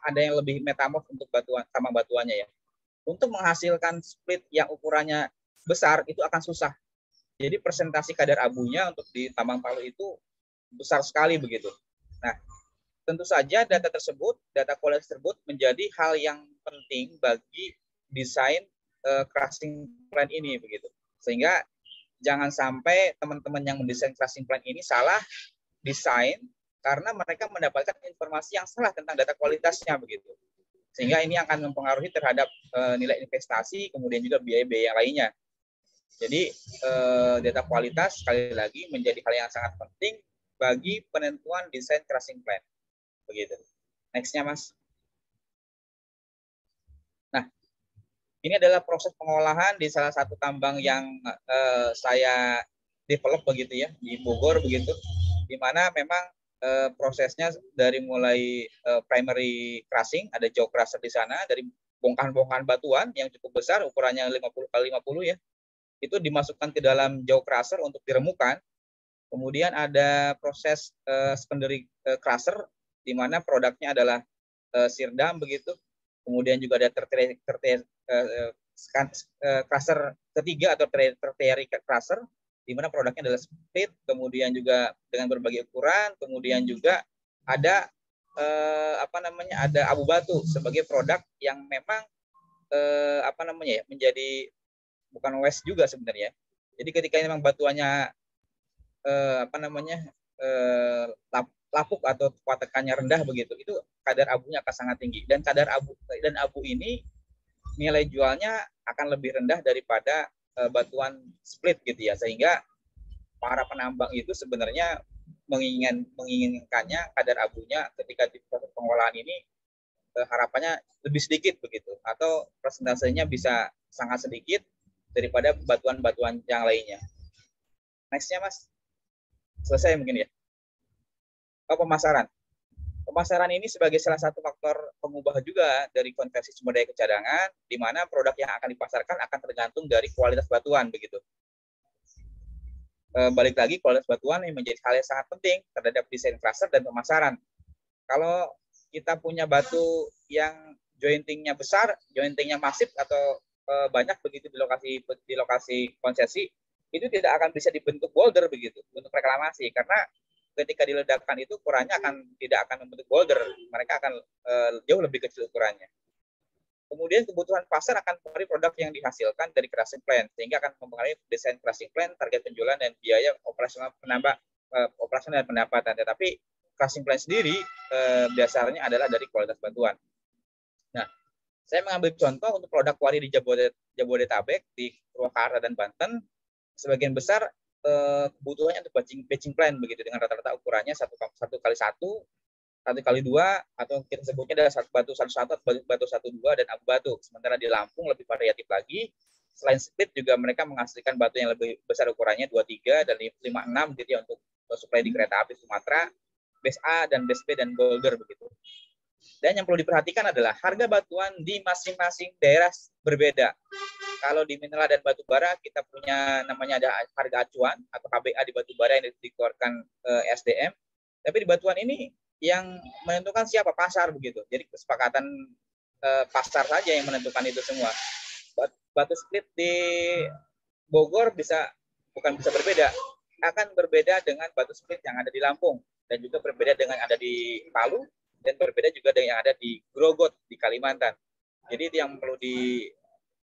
ada yang lebih metamorf untuk tambang batuannya ya. untuk menghasilkan split yang ukurannya besar itu akan susah. Jadi presentasi kadar abunya untuk di tambang Palu itu besar sekali begitu. Nah, tentu saja data kualitas tersebut menjadi hal yang penting bagi desain crushing plant ini begitu. Sehingga jangan sampai teman-teman yang mendesain crushing plant ini salah desain karena mereka mendapatkan informasi yang salah tentang data kualitasnya begitu. Sehingga ini akan mempengaruhi terhadap nilai investasi, kemudian juga biaya-biaya lainnya. Jadi data kualitas sekali lagi menjadi hal yang sangat penting bagi penentuan desain crushing plant. Begitu. Next-nya, Mas. Nah, ini adalah proses pengolahan di salah satu tambang yang saya develop begitu ya, di Bogor begitu, di mana memang prosesnya dari mulai primary crushing, ada jaw crusher di sana, dari bongkahan-bongkahan batuan yang cukup besar, ukurannya 50x50 ya, itu dimasukkan ke dalam jaw crusher untuk diremukan. Kemudian ada proses secondary crusher, di mana produknya adalah sirdam begitu. Kemudian juga ada crusher ketiga atau tertiary crusher, di mana produknya adalah split, kemudian juga dengan berbagai ukuran, kemudian juga ada ada abu batu sebagai produk yang memang menjadi bukan waste juga sebenarnya. Jadi ketika memang batuannya lapuk atau kuat tekannya rendah begitu, itu kadar abunya akan sangat tinggi, dan abu ini nilai jualnya akan lebih rendah daripada batuan split gitu ya, sehingga para penambang itu sebenarnya menginginkannya kadar abunya ketika di proses pengolahan ini harapannya lebih sedikit begitu, atau persentasenya bisa sangat sedikit daripada batuan-batuan yang lainnya. Next-nya, Mas. Selesai mungkin ya. Pemasaran. Pemasaran ini sebagai salah satu faktor pengubah juga dari konversi sumber daya ke cadangan, di mana produk yang akan dipasarkan akan tergantung dari kualitas batuan begitu. Balik lagi, kualitas batuan yang menjadi hal yang sangat penting terhadap desain crusher dan pemasaran. Kalau kita punya batu yang jointingnya besar, jointingnya masif atau banyak begitu di lokasi konsesi, itu tidak akan bisa dibentuk boulder begitu untuk reklamasi, karena ketika diledakkan itu ukurannya tidak akan membentuk boulder, mereka akan jauh lebih kecil ukurannya. Kemudian kebutuhan pasar akan mempengaruhi produk yang dihasilkan dari crushing plant, sehingga akan mempengaruhi desain crushing plant, target penjualan, dan biaya operasional dan pendapatan. Tetapi crushing plant sendiri dasarnya adalah dari kualitas batuan. Nah, saya mengambil contoh untuk produk kuari di Jabodetabek, di Purwakarta dan Banten, sebagian besar kebutuhannya untuk batching plant begitu, dengan rata-rata ukurannya 1x1, 1x2, atau kita sebutnya adalah batu 1-1, batu 1-2, dan abu batu. Sementara di Lampung lebih variatif lagi. Selain split juga mereka menghasilkan batu yang lebih besar ukurannya 2-3 dan 5-6 gitu ya, untuk suplai di kereta api Sumatera, base A dan base B dan boulder begitu. Dan yang perlu diperhatikan adalah harga batuan di masing-masing daerah berbeda. Kalau di mineral dan batu bara kita punya namanya ada harga acuan atau HBA di batu bara yang dikeluarkan SDM. Tapi di batuan ini yang menentukan siapa? Pasar begitu. Jadi kesepakatan pasar saja yang menentukan itu semua. Batu split di Bogor bukan bisa berbeda, akan berbeda dengan batu split yang ada di Lampung, dan juga berbeda dengan ada di Palu, dan berbeda juga dengan yang ada di Grogot di Kalimantan. Jadi itu yang perlu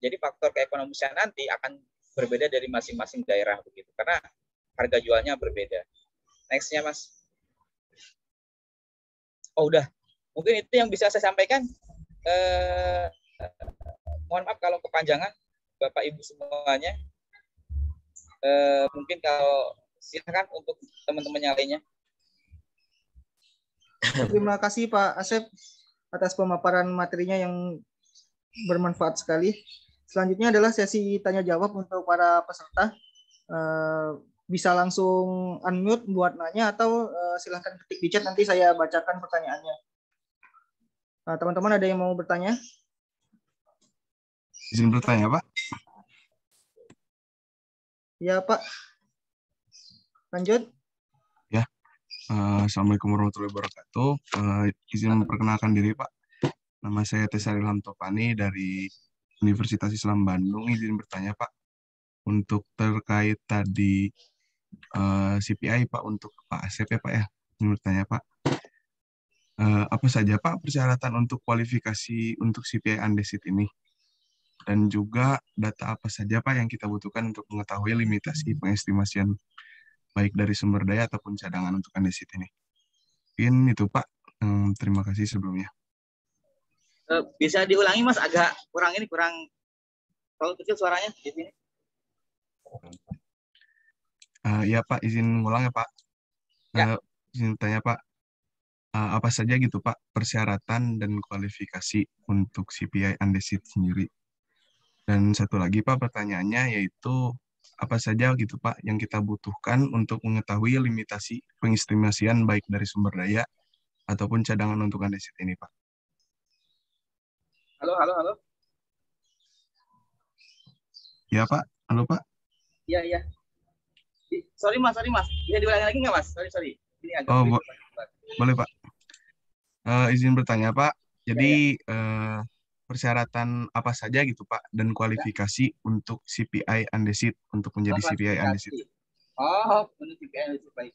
jadi faktor keekonomisian nanti akan berbeda dari masing-masing daerah begitu, karena harga jualnya berbeda. Next-nya, Mas. Oh, udah. Mungkin itu yang bisa saya sampaikan. Mohon maaf kalau kepanjangan, Bapak Ibu semuanya. Mungkin kalau silakan untuk teman-teman yang lainnya. Terima kasih Pak Asep atas pemaparan materinya yang bermanfaat sekali. Selanjutnya adalah sesi tanya jawab untuk para peserta. Bisa langsung unmute buat nanya, atau silahkan ketik di chat, nanti saya bacakan pertanyaannya. Teman-teman ada yang mau bertanya? Izin bertanya, Pak? Ya, Pak. Lanjut. Ya. Assalamualaikum warahmatullahi wabarakatuh. Izin memperkenalkan diri, Pak. Nama saya Tesar Ilham Topani dari Universitas Islam Bandung. Izin bertanya Pak, untuk terkait tadi CPI Pak, untuk Pak Asep ya Pak ya. Izin bertanya Pak, apa saja Pak persyaratan untuk kualifikasi untuk CPI Andesit ini? Dan juga data apa saja Pak yang kita butuhkan untuk mengetahui limitasi pengestimasian baik dari sumber daya ataupun cadangan untuk andesit ini. Mungkin itu Pak. Terima kasih sebelumnya. Bisa diulangi Mas, agak kurang terlalu kecil suaranya di sini. Ya Pak, izin ngulang ya Pak. Ya. Izin tanya Pak, apa saja gitu Pak persyaratan dan kualifikasi untuk CPI andesit sendiri? Dan satu lagi Pak pertanyaannya yaitu apa saja gitu Pak yang kita butuhkan untuk mengetahui limitasi pengestimasian baik dari sumber daya ataupun cadangan untuk andesit ini Pak. Halo. Ya Pak, halo Pak. Iya. Sorry Mas. Bisa diulangi lagi nggak Mas? Sorry. Ini agak boleh Pak. Izin bertanya Pak. Jadi persyaratan apa saja gitu Pak dan kualifikasi untuk CPI andesit untuk menjadi CPI andesit. Untuk CPI andesit baik.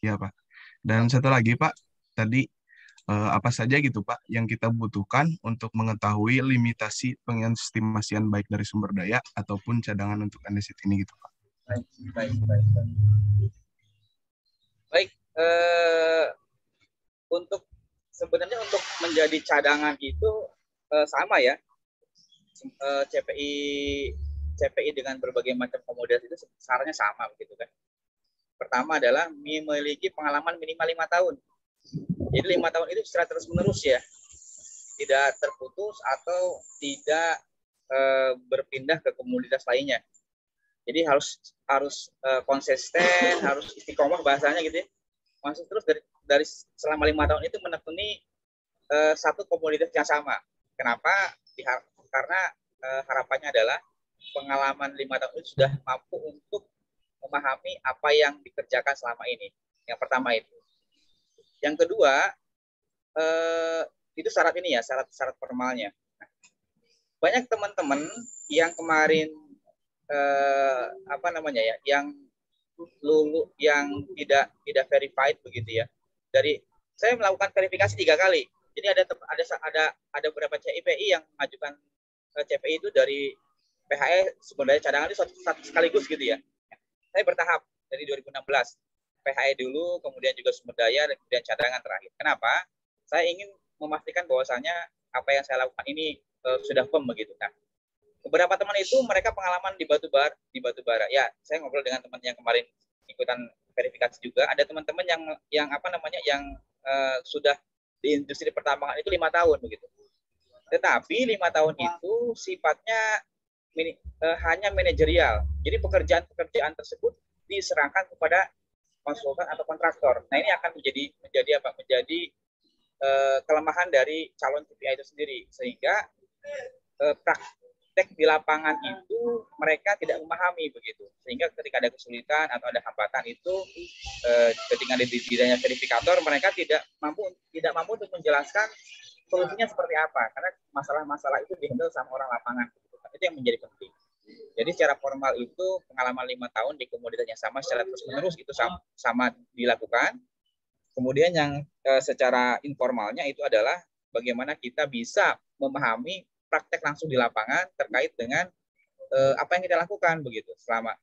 Ya Pak. Dan satu lagi Pak, tadi apa saja gitu Pak yang kita butuhkan untuk mengetahui limitasi pengestimasian baik dari sumber daya ataupun cadangan untuk andesit ini gitu Pak. Baik. Sebenarnya untuk menjadi cadangan itu sama ya. CPI dengan berbagai macam komoditas itu syaratnya sama begitu kan. Pertama adalah memiliki pengalaman minimal 5 tahun. Jadi 5 tahun itu secara terus menerus ya, tidak terputus atau tidak berpindah ke komoditas lainnya. Jadi harus konsisten, harus istiqomah bahasanya gitu ya. Masih terus dari selama 5 tahun itu menekuni satu komoditas yang sama. Kenapa? Karena harapannya adalah pengalaman 5 tahun itu sudah mampu untuk memahami apa yang dikerjakan selama ini. Yang pertama itu. Yang kedua, itu syarat ini ya, syarat formalnya. Banyak teman-teman yang kemarin yang lulu yang tidak verified begitu ya. Saya melakukan verifikasi 3 kali. Jadi ada beberapa CIPI yang mengajukan CPI itu dari PHE sumber daya cadangan itu sekaligus gitu ya. Saya bertahap dari 2016. PHE dulu, kemudian juga sumber daya, dan kemudian cadangan terakhir. Kenapa? Saya ingin memastikan bahwasannya apa yang saya lakukan ini sudah firm begitu. Nah, beberapa teman itu mereka pengalaman di batu bara. Ya, saya ngobrol dengan teman yang kemarin ikutan verifikasi juga. Ada teman-teman yang sudah di industri pertambangan itu 5 tahun begitu. Tetapi 5 tahun itu sifatnya hanya manajerial. Jadi pekerjaan tersebut diserahkan kepada konsultan atau kontraktor. Nah, ini akan menjadi kelemahan dari calon CPI itu sendiri, sehingga praktek di lapangan itu mereka tidak memahami begitu, sehingga ketika ada kesulitan atau ada hambatan itu ketika ada di bidangnya verifikator mereka tidak mampu untuk menjelaskan solusinya seperti apa, karena masalah-masalah itu dihandle sama orang lapangan. Itu yang menjadi penting. Jadi secara formal itu pengalaman 5 tahun di komoditas yang sama secara terus-menerus itu sama dilakukan. Kemudian yang secara informalnya itu adalah bagaimana kita bisa memahami praktek langsung di lapangan terkait dengan apa yang kita lakukan begitu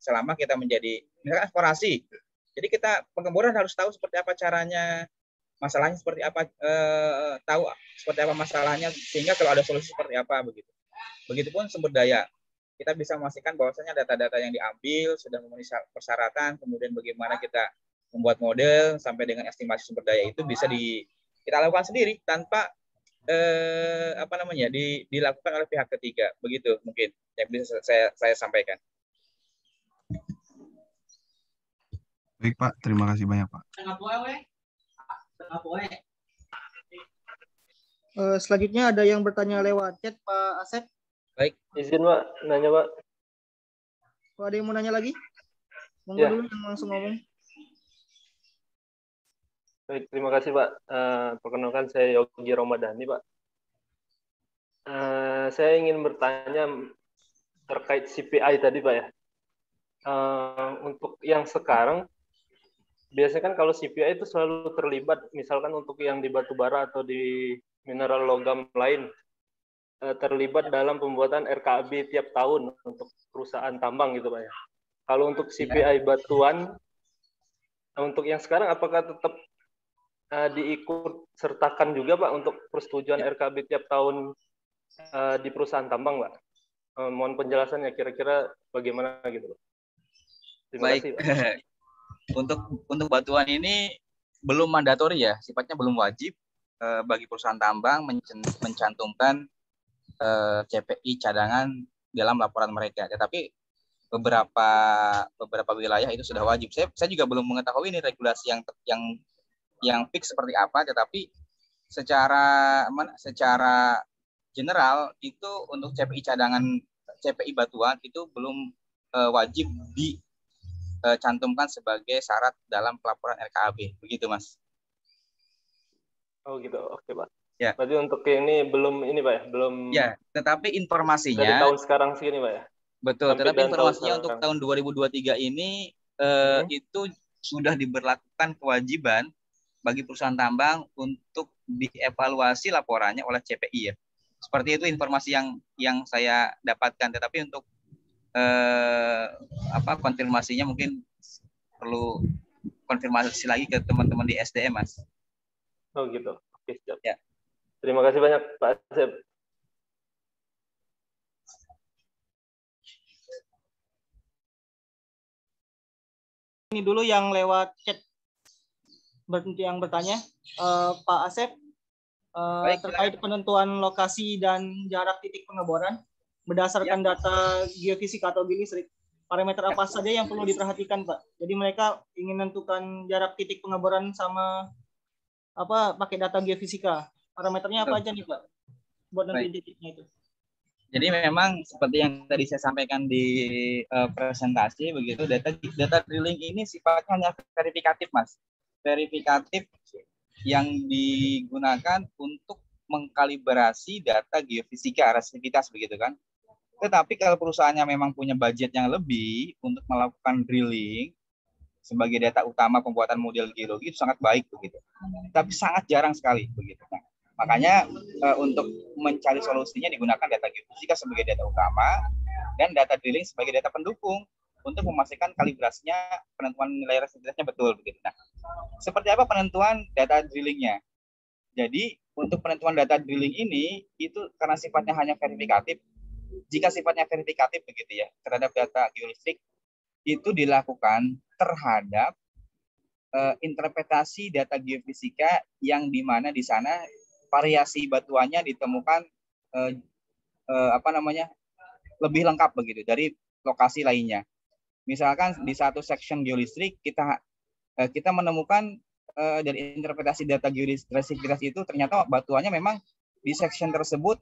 selama kita menjadi misalkan eksplorasi. Jadi kita pengeboran harus tahu seperti apa caranya, masalahnya seperti apa, tahu seperti apa masalahnya, sehingga kalau ada solusi seperti apa begitu. Begitupun sumber daya, kita bisa memastikan bahwasanya data-data yang diambil sudah memenuhi persyaratan, kemudian bagaimana kita membuat model sampai dengan estimasi sumber daya itu bisa kita lakukan sendiri tanpa dilakukan oleh pihak ketiga. Begitu mungkin yang bisa saya sampaikan. Baik Pak, terima kasih banyak Pak. Selanjutnya ada yang bertanya lewat chat, Pak Asep. Baik, izin Pak, nanya Pak. Kalau ada yang mau nanya lagi? Monggo Ya. dulu yang langsung ngomong. Baik, terima kasih Pak. Perkenalkan saya Yogi Romadhani Pak. Saya ingin bertanya terkait CPI tadi, Pak ya. Untuk yang sekarang, biasanya kan kalau CPI itu selalu terlibat, misalkan untuk yang di batu bara atau di mineral logam lain, terlibat dalam pembuatan RKAB tiap tahun untuk perusahaan tambang gitu Pak ya. Kalau untuk CPI batuan, untuk yang sekarang apakah tetap diikut sertakan juga Pak untuk persetujuan RKAB tiap tahun di perusahaan tambang Pak? Mohon penjelasannya kira-kira bagaimana gitu Pak. Terima Baik. kasih Pak. Untuk batuan ini belum mandatori ya, sifatnya belum wajib bagi perusahaan tambang mencantumkan CPI cadangan dalam laporan mereka. Tetapi beberapa wilayah itu sudah wajib. Saya juga belum mengetahui ini regulasi yang fix seperti apa, tetapi secara general itu untuk CPI cadangan, CPI batuan itu belum wajib dicantumkan sebagai syarat dalam pelaporan RKAB. Begitu, Mas. Oh gitu, oke Pak. Ya. Berarti untuk ini belum ini Pak ya, belum. Ya, tetapi informasinya dari tahun sekarang sini Pak ya. Betul, Sampai tetapi informasinya untuk tahun tahun 2023 ini itu sudah diberlakukan kewajiban bagi perusahaan tambang untuk dievaluasi laporannya oleh CPI ya. Seperti itu informasi yang saya dapatkan, tetapi untuk konfirmasinya mungkin perlu konfirmasi lagi ke teman-teman di SDM, Mas. Oh gitu. Oke, siap. Ya. Terima kasih banyak Pak Asep. Ini dulu yang lewat chat yang bertanya, Pak Asep, terkait penentuan lokasi dan jarak titik pengeboran berdasarkan data geofisika atau geolistrik. Parameter apa saja yang perlu diperhatikan, Pak? Jadi mereka ingin menentukan jarak titik pengeboran sama pakai data geofisika. Parameternya apa aja nih, Pak? Buat nentuin titiknya itu. Jadi memang seperti yang tadi saya sampaikan di presentasi begitu, data drilling ini sifatnya hanya verifikatif, Mas. Verifikatif yang digunakan untuk mengkalibrasi data geofisika resistivitas begitu kan. Tetapi kalau perusahaannya memang punya budget yang lebih untuk melakukan drilling sebagai data utama pembuatan model geologi itu sangat baik begitu. Tapi sangat jarang sekali begitu. Nah, makanya untuk mencari solusinya digunakan data geofisika sebagai data utama dan data drilling sebagai data pendukung untuk memastikan kalibrasinya, penentuan nilai resistivitasnya betul begitu. Nah, seperti apa penentuan data drillingnya? Jadi untuk penentuan data drilling ini itu karena sifatnya hanya verifikatif. Jika sifatnya verifikatif begitu ya terhadap data geolistrik itu dilakukan terhadap interpretasi data geofisika yang di mana di sana variasi batuannya ditemukan lebih lengkap begitu dari lokasi lainnya. Misalkan di satu section geolistrik kita menemukan dari interpretasi data georesistivitas itu ternyata batuannya memang di section tersebut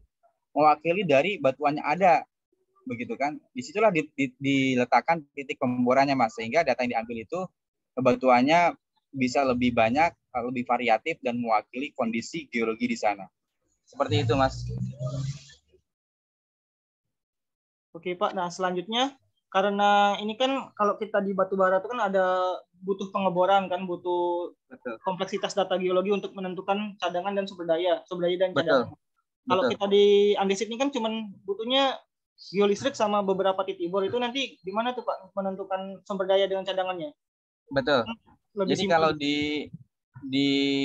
mewakili dari batuannya ada begitu kan. Disitulah diletakkan titik pemborannya, Mas, sehingga data yang diambil itu batuannya bisa lebih banyak, lebih variatif dan mewakili kondisi geologi di sana. Seperti itu, Mas. Oke, Pak. Nah, selanjutnya karena ini kan kalau kita di batu bara itu kan ada butuh pengeboran kan, butuh kompleksitas data geologi untuk menentukan cadangan dan sumber daya dan cadangan. Kalau kita di andesit ini kan cuman butuhnya geolistrik sama beberapa titik bor, itu nanti gimana tuh Pak menentukan sumber daya dengan cadangannya? Betul. Jadi simpel. Kalau di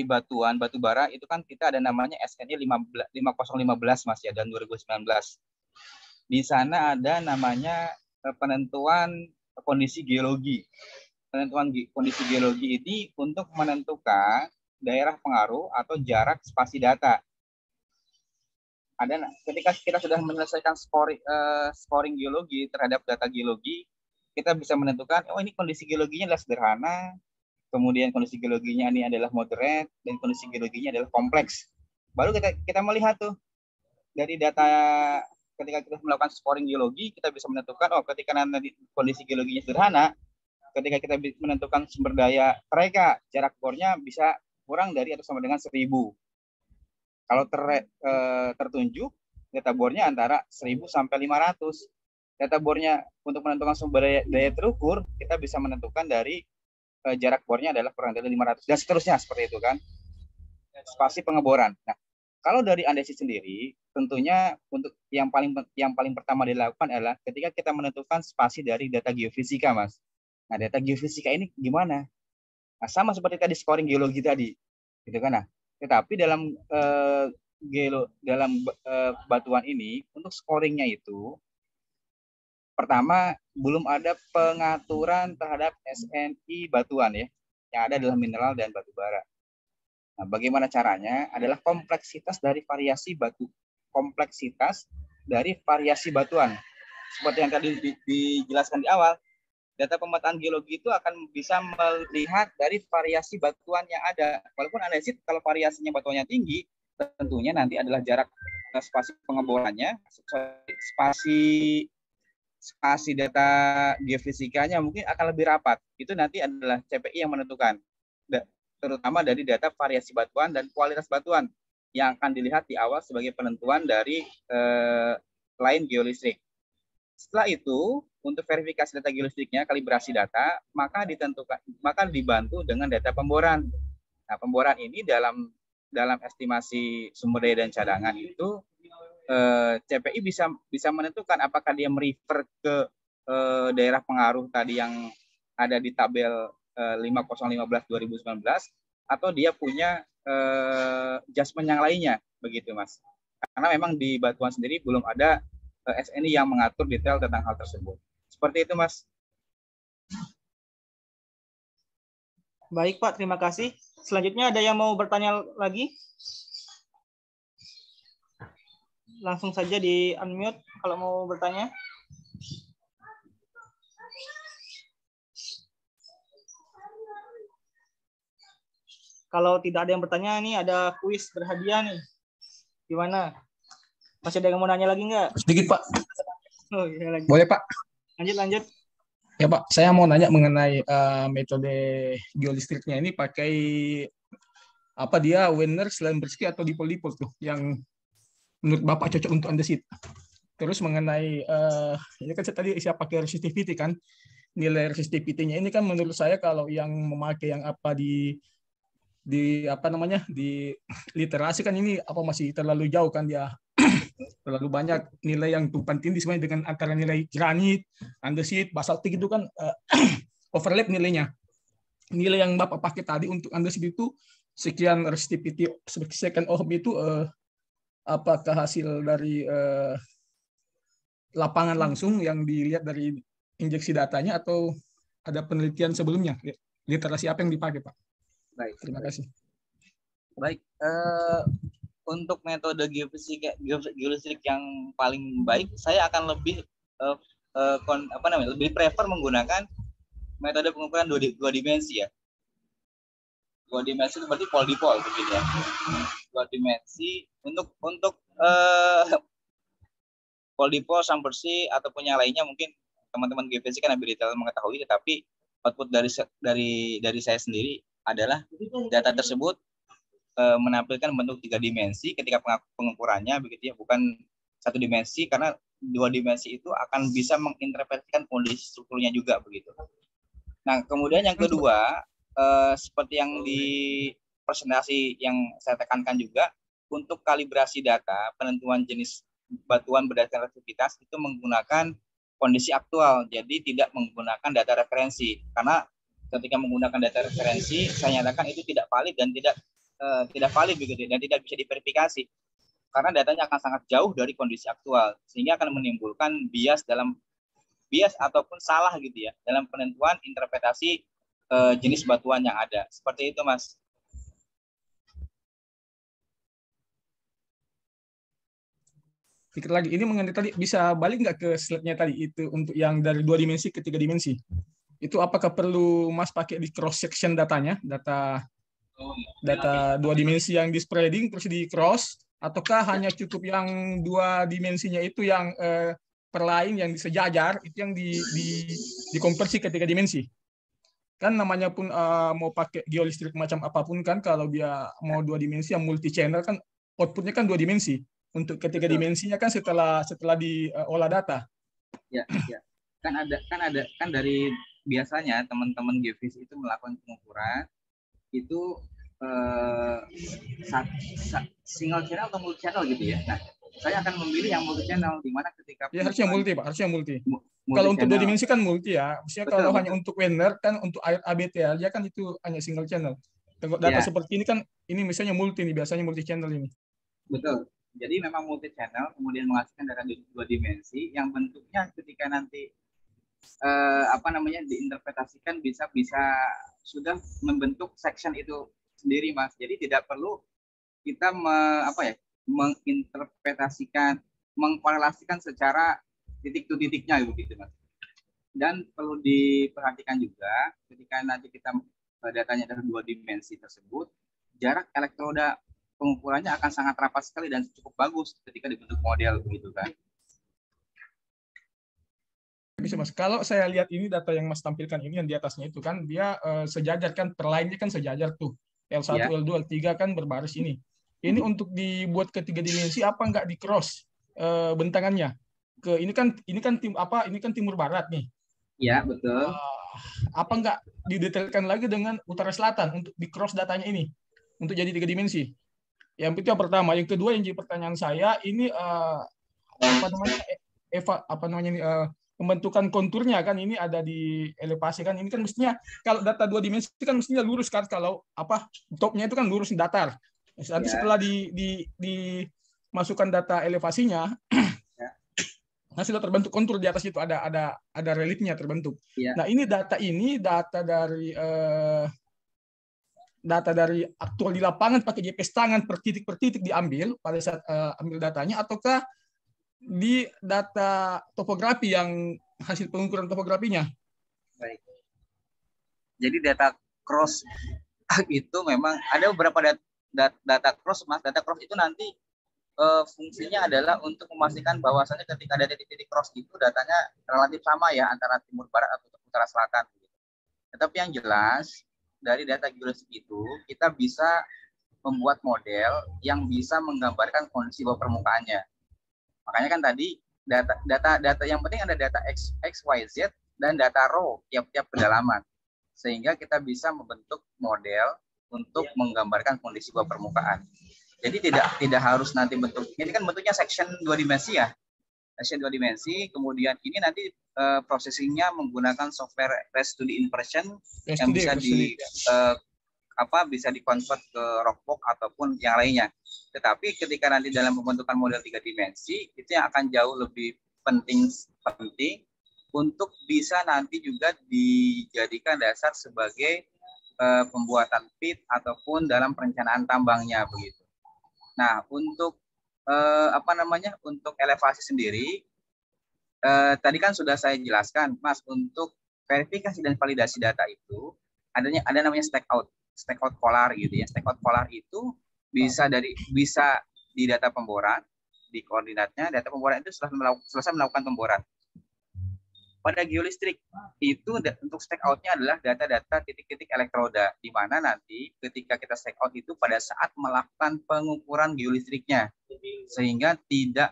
batuan batu bara itu kan kita ada namanya SNI 5015 Mas ya, dan 2019. Di sana ada namanya penentuan kondisi geologi. Penentuan kondisi geologi ini untuk menentukan daerah pengaruh atau jarak spasi data. Ketika kita sudah menyelesaikan scoring geologi terhadap data geologi, kita bisa menentukan ini kondisi geologinya adalah sederhana, kemudian kondisi geologinya ini adalah moderate, dan kondisi geologinya adalah kompleks. Baru kita melihat tuh dari data. Ketika kita melakukan scoring geologi, kita bisa menentukan ketika nanti kondisi geologinya sederhana, ketika kita menentukan sumber daya mereka, jarak bornya bisa kurang dari atau sama dengan 1000. Kalau tertunjuk data bornya antara 1.000 sampai 500. Data bornya untuk menentukan sumber daya terukur, kita bisa menentukan dari jarak bornya adalah kurang dari 500 dan seterusnya seperti itu kan. Spasi pengeboran. Nah, kalau dari andesit sendiri, tentunya untuk yang paling pertama dilakukan adalah ketika kita menentukan spasi dari data geofisika, Mas. Nah, data geofisika ini gimana? Nah, sama seperti tadi scoring geologi tadi, gitu kan? Nah, tetapi dalam batuan ini untuk scoringnya itu pertama belum ada pengaturan terhadap SNI batuan ya, yang ada adalah mineral dan batu bara. Nah, bagaimana caranya? Adalah kompleksitas dari variasi batuan. Seperti yang tadi dijelaskan di awal, data pemetaan geologi itu akan bisa melihat dari variasi batuan yang ada. Walaupun andesit kalau variasinya batuannya tinggi, tentunya nanti adalah jarak spasi pengeborannya, spasi data geofisikanya mungkin akan lebih rapat. Itu nanti adalah CPI yang menentukan, terutama dari data variasi batuan dan kualitas batuan yang akan dilihat di awal sebagai penentuan dari line geolistrik. Setelah itu, untuk verifikasi data geolistriknya, kalibrasi data, maka dibantu dengan data pemboran. Nah, pemboran ini dalam estimasi sumber daya dan cadangan itu CPI bisa menentukan apakah dia merefer ke daerah pengaruh tadi yang ada di tabel 5015/2019 atau dia punya adjustment yang lainnya, begitu Mas. Karena memang di batuan sendiri belum ada SNI yang mengatur detail tentang hal tersebut. Seperti itu, Mas. Baik, Pak. Terima kasih. Selanjutnya ada yang mau bertanya lagi? Langsung saja di unmute kalau mau bertanya. Kalau tidak ada yang bertanya, ini ada kuis berhadiah nih. Gimana? Masih ada yang mau nanya lagi nggak? Sedikit, Pak. Oh, iya, lagi. Boleh, Pak? Lanjut. Ya, Pak. Saya mau nanya mengenai metode geolistriknya ini pakai apa dia Wenner, Slamberski atau dipol-dipol tuh yang menurut Bapak cocok untuk andesit. Terus mengenai ini kan tadi saya pakai resistivity kan. Nilai resistivity-nya ini kan menurut saya kalau yang memakai yang apa di literasi kan ini apa masih terlalu jauh kan dia. Terlalu banyak nilai yang tumpang tindih sebenarnya dengan antara nilai granit, andesit, basaltik itu kan overlap nilainya. Nilai yang Bapak pakai tadi untuk andesit itu sekian resistivity sekian ohm itu apakah hasil dari lapangan langsung yang dilihat dari injeksi datanya atau ada penelitian sebelumnya? Literasi apa yang dipakai, Pak? Baik. Terima kasih. Baik. Untuk metode geolistrik yang paling baik, saya akan lebih lebih prefer menggunakan metode pengukuran dua dimensi ya. Dua dimensi seperti pol-dipol begitu ya. Dua dimensi untuk pol-dipol, Schamberger ataupun yang lainnya mungkin teman-teman geofisika kan lebih detail mengetahui, tetapi output dari saya sendiri adalah data tersebut menampilkan bentuk 3 dimensi ketika pengukurannya begitu ya, bukan 1 dimensi, karena 2 dimensi itu akan bisa menginterpretasikan kondisi strukturnya juga begitu. Nah, kemudian yang kedua, seperti yang di presentasi yang saya tekankan juga, untuk kalibrasi data penentuan jenis batuan berdasarkan aktivitas itu menggunakan kondisi aktual, jadi tidak menggunakan data referensi, karena ketika menggunakan data referensi saya nyatakan itu tidak valid dan tidak valid begitu dan tidak bisa diverifikasi karena datanya akan sangat jauh dari kondisi aktual, sehingga akan menimbulkan bias ataupun salah gitu ya dalam penentuan interpretasi jenis batuan yang ada. Seperti itu, Mas. Sedikit lagi, ini mengenai tadi bisa balik nggak ke slide-nya tadi itu untuk yang dari 2 dimensi ke 3 dimensi? Itu apakah perlu Mas pakai di cross section datanya, data 2 dimensi yang di spreading terus di cross, ataukah hanya cukup yang 2 dimensinya itu yang per line yang sejajar itu yang dikonversi ke 3 dimensi? Kan namanya pun mau pakai geolistrik macam apapun kan, kalau dia mau 2 dimensi yang multi channel kan outputnya kan 2 dimensi. Untuk ketiga Betul. dimensinya kan setelah diolah data. Ya, ya. Kan dari biasanya teman-teman geofisik itu melakukan pengukuran itu single channel atau multi channel gitu ya. Nah, saya akan memilih yang multi channel di mana ketika Ya harusnya multi, Pak, harusnya multi. multi Kalau untuk 2 channel. dimensi kan multi ya. Maksudnya Betul, kalau betul. hanya untuk Werner kan untuk air ABT aja kan itu hanya single channel. Kalau data Ya. seperti ini kan ini misalnya multi nih, biasanya multi channel ini. Betul. Jadi memang multi channel kemudian menghasilkan data 2 dimensi yang bentuknya ketika nanti diinterpretasikan bisa sudah membentuk section itu sendiri, Mas. Jadi tidak perlu kita menginterpretasikan, mengkorelasikan secara titik to titiknya begitu, Mas. Dan perlu diperhatikan juga ketika nanti kita datanya dari 2 dimensi tersebut, jarak elektroda pengukurannya akan sangat rapat sekali dan cukup bagus ketika dibentuk model begitu kan. Bisa Mas, kalau saya lihat ini data yang Mas tampilkan ini yang di atasnya itu kan dia sejajar kan, per line-nya kan sejajar tuh. L1, Ya. L2, L3 kan berbaris ini. Ini untuk dibuat ke 3 dimensi apa enggak di cross bentangannya? Ini kan timur barat nih. Ya, betul. Apa enggak didetailkan lagi dengan utara selatan untuk di cross datanya ini untuk jadi 3 dimensi? Yang itu yang pertama. Yang kedua yang jadi pertanyaan saya ini pembentukan konturnya kan ini ada di elevasi kan, ini kan mestinya kalau data 2 dimensi kan mestinya lurus kan, kalau topnya itu kan lurus datar. Nanti Ya. setelah dimasukkan data elevasinya, Ya. nah sudah terbentuk kontur di atas itu ada reliefnya terbentuk. Ya. Nah ini data dari aktual di lapangan pakai GPS tangan per titik diambil pada saat ambil datanya, ataukah di data topografi yang hasil pengukuran topografinya? Baik. Jadi data cross itu memang ada beberapa data cross, Mas. Data cross itu nanti fungsinya adalah untuk memastikan bahwasannya ketika ada titik-titik cross itu datanya relatif sama ya antara timur barat atau utara selatan. Tetapi yang jelas dari data geologi itu kita bisa membuat model yang bisa menggambarkan kondisi bawah permukaannya. Makanya kan tadi data yang penting ada data X, Y, Z dan data raw tiap kedalaman. Sehingga kita bisa membentuk model untuk menggambarkan kondisi bawah permukaan. Jadi tidak harus nanti ini kan bentuknya section 2 dimensi ya. Section 2 dimensi, kemudian ini nanti processingnya menggunakan software ResTudy Inversion yang bisa dikonvert ke Rockbook ataupun yang lainnya. Tetapi ketika nanti dalam pembentukan model 3 dimensi, itu yang akan jauh lebih penting untuk bisa nanti juga dijadikan dasar sebagai pembuatan pit ataupun dalam perencanaan tambangnya begitu. Nah, untuk untuk elevasi sendiri, tadi kan sudah saya jelaskan, Mas, untuk verifikasi dan validasi data itu ada namanya stakeout polar gitu ya. Stakeout polar itu bisa di data pemboran, di koordinatnya data pemboran itu selesai melakukan pemboran. Pada geolistrik itu untuk stakeout-nya adalah data-data titik-titik elektroda, di mana nanti ketika kita stakeout itu pada saat melakukan pengukuran geolistriknya, sehingga tidak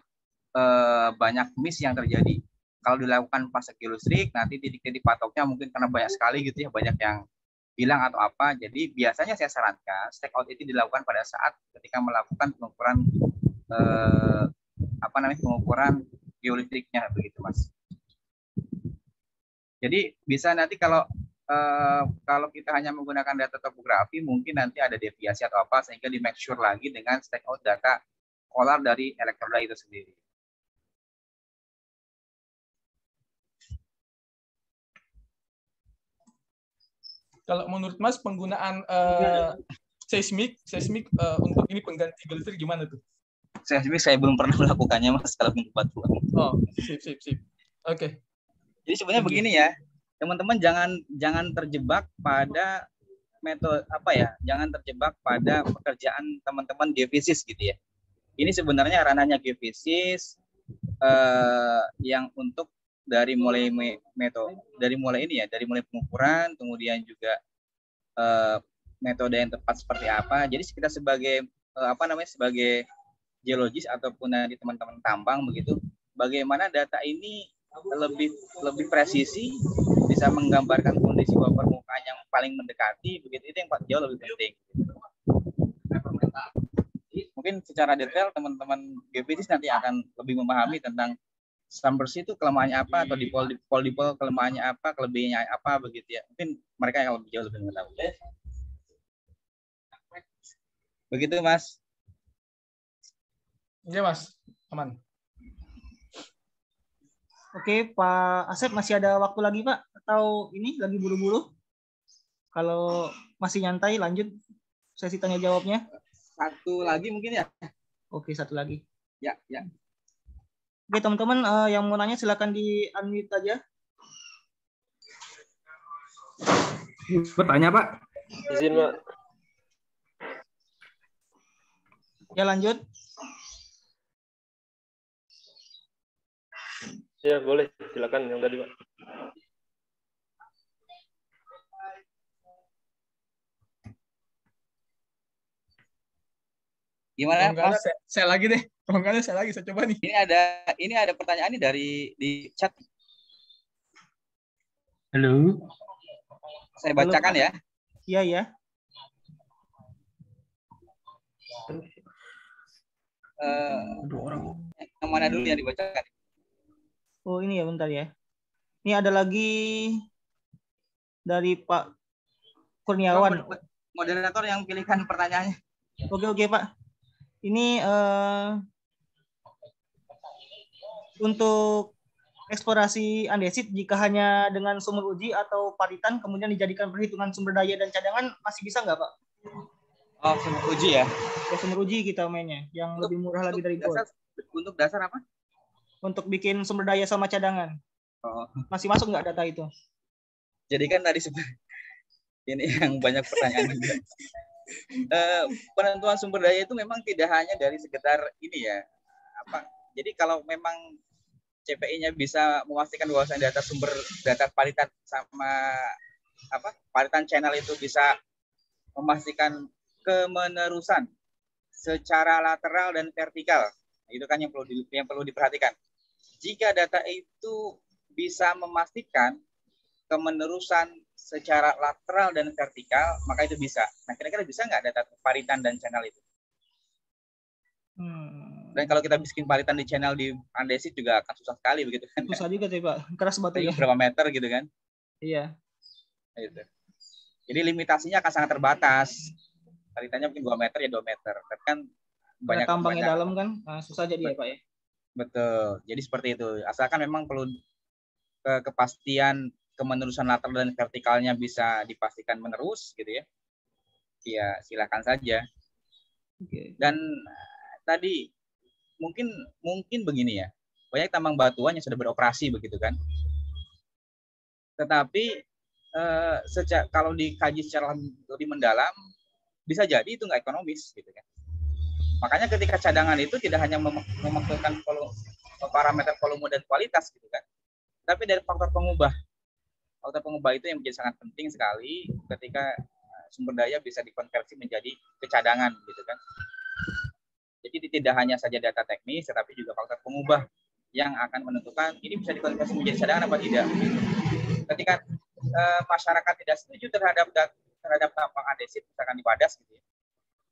banyak miss yang terjadi. Kalau dilakukan pas geolistrik, nanti titik-titik patoknya mungkin karena banyak sekali gitu ya, banyak yang hilang atau apa. Jadi biasanya saya sarankan stakeout itu dilakukan pada saat ketika melakukan pengukuran pengukuran geolistriknya begitu, Mas. Jadi bisa nanti kalau kita hanya menggunakan data topografi, mungkin nanti ada deviasi atau apa, sehingga di make sure lagi dengan stakeout data polar dari elektroda itu sendiri. Kalau menurut Mas penggunaan seismik untuk ini pengganti geolistrik gimana tuh? Seismik saya belum pernah melakukannya, Mas, kalau untuk batuan. Oh, sip. Oke. Jadi sebenarnya begini ya, teman-teman jangan terjebak pada metode jangan terjebak pada pekerjaan teman-teman geofisis gitu ya. Ini sebenarnya ranahnya geofisis yang untuk dari mulai pengukuran, kemudian juga metode yang tepat seperti apa. Jadi kita sebagai sebagai geologis ataupun dari teman-teman tambang begitu, bagaimana data ini lebih presisi, bisa menggambarkan kondisi bawah permukaan yang paling mendekati begitu, itu yang jauh lebih penting. Mungkin secara detail teman-teman geofisik nanti akan lebih memahami tentang submersi itu kelemahannya apa, atau dipol kelemahannya apa, kelebihannya apa begitu ya. Mungkin mereka yang jauh lebih mengetahui. Begitu Mas. Iya Mas, aman. Oke, Pak Asep, masih ada waktu lagi Pak? Atau ini lagi buru-buru? Kalau masih nyantai, lanjut sesi tanya jawabnya. Satu lagi mungkin ya. Oke, satu lagi. Ya. Oke, teman-teman yang mau nanya silakan di unmute aja. Bertanya Pak. Izin Pak. Ya, lanjut. Ya boleh, silakan yang tadi Pak. Gimana Mas? Saya lagi deh. Kalau nggak ada saya lagi, saya coba nih. Ini ada pertanyaan nih di chat. Halo. Saya bacakan ya. Iya, ya. Yang mana dulu yang dibacakan? Oh, ini ya, bentar ya. Ini ada lagi dari Pak Kurniawan. Moderator yang pilihkan pertanyaannya. Oke, Pak. Ini untuk eksplorasi andesit jika hanya dengan sumber uji atau paritan kemudian dijadikan perhitungan sumber daya dan cadangan masih bisa nggak Pak? Oh, sumber uji ya? Ya, sumber uji kita mainnya yang lebih murah lagi dari gold. Untuk dasar apa? Untuk bikin sumber daya sama cadangan. Oh. Masih masuk nggak data itu? Jadi kan tadi ini yang banyak pertanyaan juga. Penentuan sumber daya itu memang tidak hanya dari sekedar ini ya. Jadi kalau memang CPI-nya bisa memastikan bahwa data paritan sama paritan channel itu bisa memastikan kemenerusan secara lateral dan vertikal. Itu kan yang perlu diperhatikan. Jika data itu bisa memastikan kemenerusan secara lateral dan vertikal, maka itu bisa. Nah, kira-kira bisa nggak data paritan dan channel itu? Dan kalau kita bikin paritan di channel di andesit juga akan susah sekali begitu kan? Susah juga sih Pak, keras batunya. Berapa meter gitu kan? Iya. Gitu. Jadi limitasinya akan sangat terbatas. Paritannya mungkin 2 meter ya 2 meter. Tapi kan banyak tambangnya dalam kan, susah jadi ya Pak ya. Betul. Jadi seperti itu. Asalkan memang perlu kepastian kemenerusan lateral dan vertikalnya bisa dipastikan menerus gitu ya. Ya silakan saja. Okay. Dan tadi mungkin begini ya. Banyak tambang batuan yang sudah beroperasi begitu kan. Tetapi kalau dikaji secara lebih mendalam bisa jadi itu nggak ekonomis gitu kan. Makanya ketika cadangan itu tidak hanya memaksudkan parameter volume dan kualitas gitu kan. Tapi dari faktor pengubah. Faktor pengubah itu yang menjadi sangat penting sekali ketika sumber daya bisa dikonversi menjadi kecadangan gitu kan. Jadi tidak hanya saja data teknis, tetapi juga faktor pengubah yang akan menentukan ini bisa dikonversi menjadi cadangan apa tidak. Ketika masyarakat tidak setuju terhadap tambang andesit, misalkan di Padas gitu ya,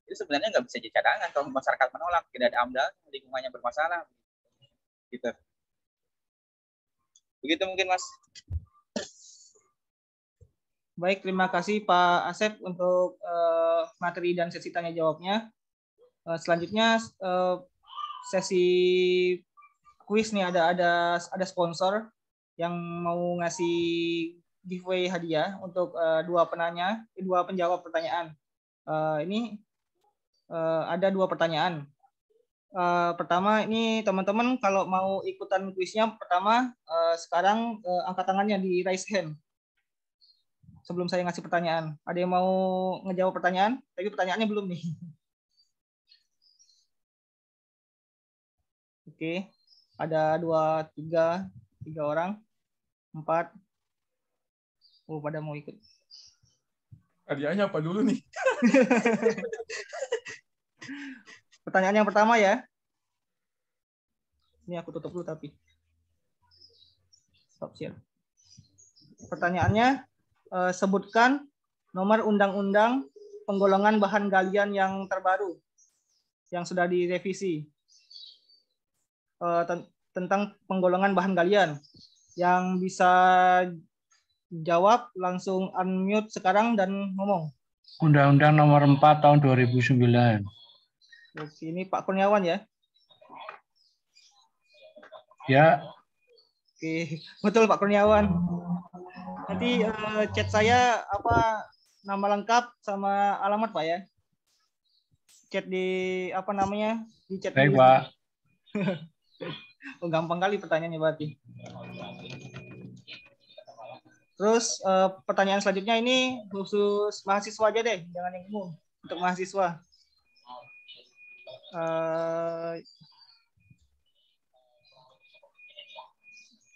itu sebenarnya nggak bisa jadi cadangan kalau masyarakat menolak, tidak ada AMDAL, lingkungannya bermasalah. Gitu. Begitu mungkin Mas. Baik, terima kasih Pak Asep untuk materi dan sesi tanya jawabnya. Selanjutnya sesi kuis nih, ada sponsor yang mau ngasih giveaway hadiah untuk dua penjawab pertanyaan. Ini ada 2 pertanyaan. Pertama ini teman-teman kalau mau ikutan kuisnya pertama sekarang angkat tangannya di raise hand. Sebelum saya ngasih pertanyaan, ada yang mau ngejawab pertanyaan? Tapi pertanyaannya belum nih. Oke, ada 3 orang, 4. Oh, pada mau ikut. Hadiahnya apa dulu nih? Pertanyaan yang pertama ya. Ini aku tutup dulu tapi. Stop share. Pertanyaannya, sebutkan nomor undang-undang penggolongan bahan galian yang terbaru yang sudah direvisi. Tentang penggolongan bahan galian. Yang bisa jawab langsung unmute sekarang dan ngomong. Undang-Undang Nomor 4 Tahun 2009. Oke, ini Pak Kurniawan ya. Ya, Oke, betul Pak Kurniawan. Nanti chat saya apa nama lengkap sama alamat Pak ya. Chat di apa namanya? Di chat baik di Pak. Oh, gampang kali pertanyaannya berarti. Terus pertanyaan selanjutnya ini khusus mahasiswa aja deh, jangan yang umum. Untuk mahasiswa.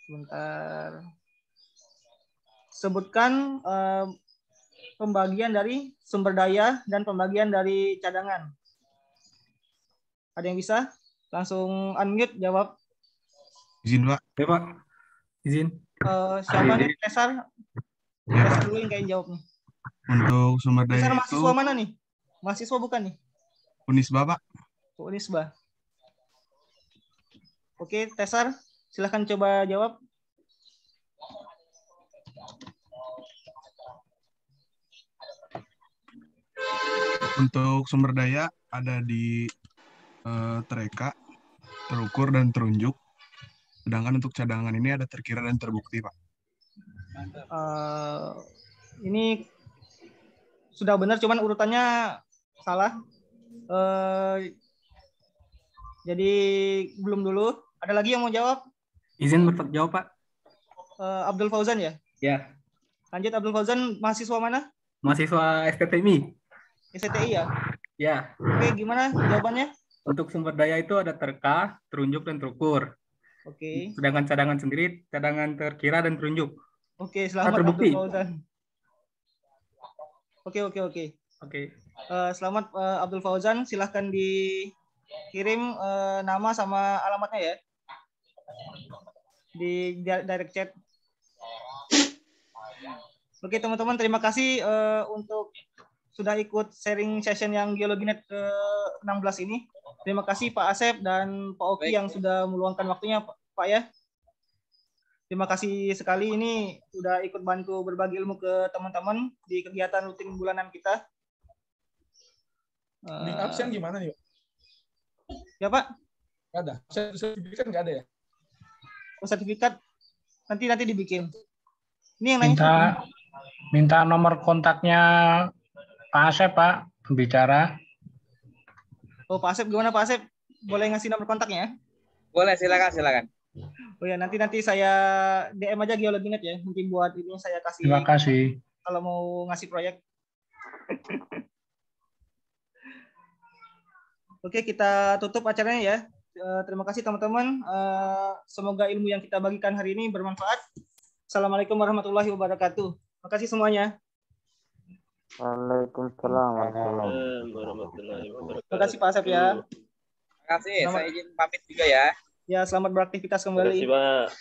Sebentar. Sebutkan pembagian dari sumber daya dan pembagian dari cadangan. Ada yang bisa? Langsung unmute jawab. Izin Pak. Ya Pak, izin. Siapa nih? Tesar? Ya Tesar Pak. dulu yang kayak jawab nih. Untuk sumber Tesar daya mahasiswa itu mana nih? Mahasiswa bukan nih? Unisba Pak. Unisba. Oke, Tesar, silahkan coba jawab. Untuk sumber daya ada di tereka, terukur, dan terunjuk. Sedangkan untuk cadangan ini ada terkira dan terbukti, Pak. Ini sudah benar, cuman urutannya salah. Jadi belum dulu. Ada lagi yang mau jawab? Izin jawab Pak. Abdul Fauzan ya? Ya, Lanjut Abdul Fauzan, mahasiswa mana? mahasiswa STTMI. STTI ya? Ya, Oke, gimana jawabannya? untuk sumber daya itu ada terka, terunjuk, dan terukur. Oke. Sedangkan cadangan sendiri, cadangan terkira dan terunjuk. Oke, selamat terbukti. Abdul Fauzan. Oke. Selamat Abdul Fauzan, silahkan dikirim nama sama alamatnya ya di direct chat. Oke teman-teman, terima kasih untuk sudah ikut sharing session yang Geologinet ke-16 ini. Terima kasih Pak Asep dan Pak Oki yang sudah meluangkan waktunya Pak ya. Terima kasih sekali ini sudah ikut bantu berbagi ilmu ke teman-teman di kegiatan rutin bulanan kita. Link absen gimana nih Pak? Ya Pak? Nggak ada. Sertifikat nggak ada ya? Sertifikat nanti dibikin. Ini yang nanya. Minta nomor kontaknya Pak Asep Pak, pembicara. Oh Pak Asep, gimana Pak Asep? Boleh ngasih nomor kontaknya? Boleh, silakan. Oh ya, nanti saya DM aja Geologinet ya. Nanti buat ini saya kasih. Terima kasih. Kalau mau ngasih proyek. Oke, kita tutup acaranya ya. Terima kasih teman-teman. Semoga ilmu yang kita bagikan hari ini bermanfaat. Assalamualaikum warahmatullahi wabarakatuh. Terima kasih semuanya. Waalaikumsalam warahmatullahi wabarakatuh. Terima kasih Pak Asep ya. Terima kasih. Saya izin pamit juga ya. Ya, selamat beraktivitas Terima kembali. kasih Pak.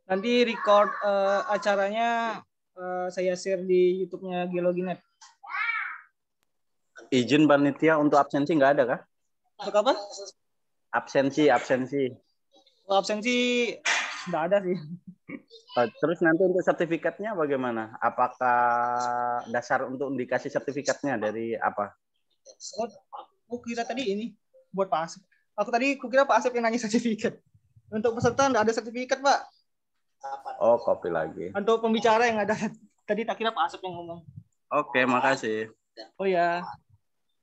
Nanti record acaranya saya share di YouTube-nya Geologinet. Izin panitia untuk absensi nggak ada kah? Untuk apa? Absensi. Oh, absensi nggak ada sih. Terus nanti untuk sertifikatnya bagaimana? Apakah dasar untuk dikasih sertifikatnya dari apa? Aku kira tadi ini buat Pak Asep. Aku tadi kira Pak Asep yang nanya sertifikat. Untuk peserta nggak ada sertifikat Pak. Oh, copy lagi. Untuk pembicara yang ada. Tadi tak kira Pak Asep yang ngomong. Oke, makasih. Oh ya.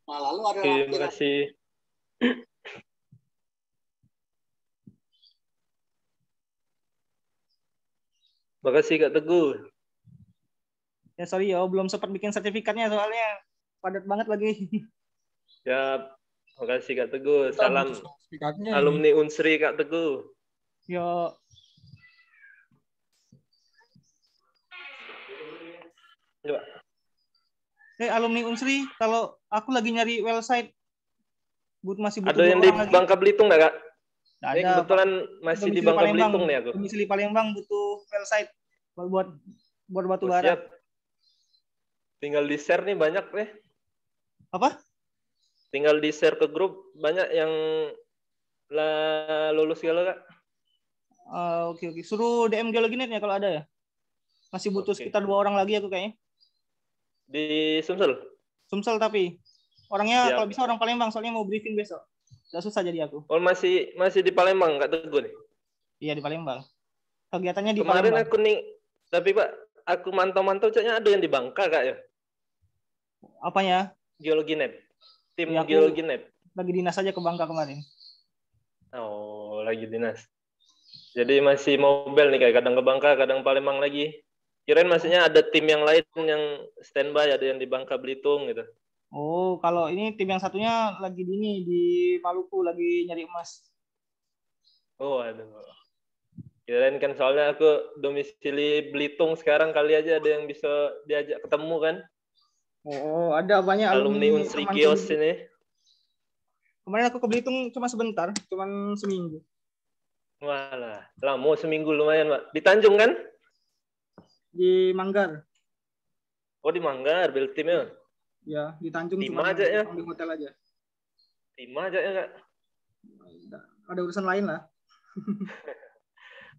Lalu ada terima kasih. Terima kasih Kak Teguh. Ya sorry ya, belum sempat bikin sertifikatnya soalnya padat banget lagi. Ya, makasih Kak Teguh. Kita Salam butuh sertifikatnya ini. alumni Unsri Kak Teguh. Yo, Coba. alumni Unsri, kalau aku lagi nyari website, masih butuh Ada 2 yang di orang lagi. Bangka Belitung nggak Kak? Nggak Ini ada, kebetulan Pak. masih di Domisili Bangka Palembang. Belitung nih aku. Domisili Palembang butuh website buat batu Oh, bara. siap. Tinggal di share nih banyak nih. Apa? Tinggal di share ke grup banyak yang lulus segala Kak. Oke. Suruh DM Geologinet ya kalau ada ya. Masih butuh Oke. sekitar 2 orang lagi aku kayaknya. Di Sumsel. Sumsel tapi orangnya Siap. kalau bisa orang Palembang soalnya mau briefing besok. Gak susah jadi aku. Oh masih di Palembang Kak Teguh nih. Iya di Palembang. Kegiatannya di Kemarin Palembang. aku nih, tapi Pak, aku mantau-mantau kayaknya ada yang di Bangka Kak ya. Apanya? Geologinet. Tim Ya, aku Geologinet. lagi dinas aja ke Bangka kemarin. Oh, lagi dinas. Jadi masih mobile nih kayak kadang ke Bangka, kadang Palembang lagi. Kirain maksudnya ada tim yang lain yang standby, ada yang di Bangka Belitung gitu. Oh, kalau ini tim yang satunya lagi di Maluku lagi nyari emas. Oh, aduh. Kirain kan soalnya aku domisili Belitung sekarang kali aja ada yang bisa diajak ketemu kan. Oh, ada banyak Alumni Unsri temanku Kios di- ini. Kemarin aku ke Belitung cuma sebentar, cuma seminggu. Walah, lama seminggu lumayan, Pak. Di Tanjung kan? Di Manggar. Oh, di Manggar, build timnya. Ya, di Tanjung Tim cuma aja ya. di hotel aja. Tim aja ya, Kak. Ada urusan lain lah.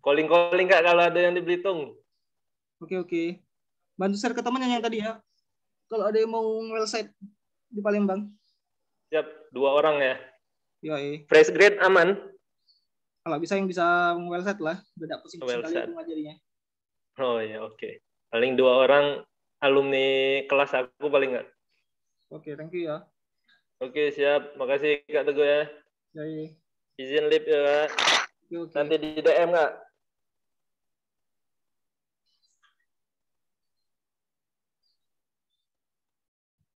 Calling-calling, Kak, kalau ada yang di Belitung. Oke. Bantu share ke temannya yang tadi ya. Kalau ada yang mau website di Palembang. Siap, 2 orang ya. Ya, Fresh grade aman. kalau bisa yang bisa website lah. Beda pusing-pusing kali Website. aku ngajarinya. Oh ya, oke. Paling 2 orang alumni kelas aku paling nggak. Oke, thank you ya. Oke, siap. Makasih Kak Teguh ya. Ya. Izin live ya, Kak. Oke. Nanti di DM, Kak.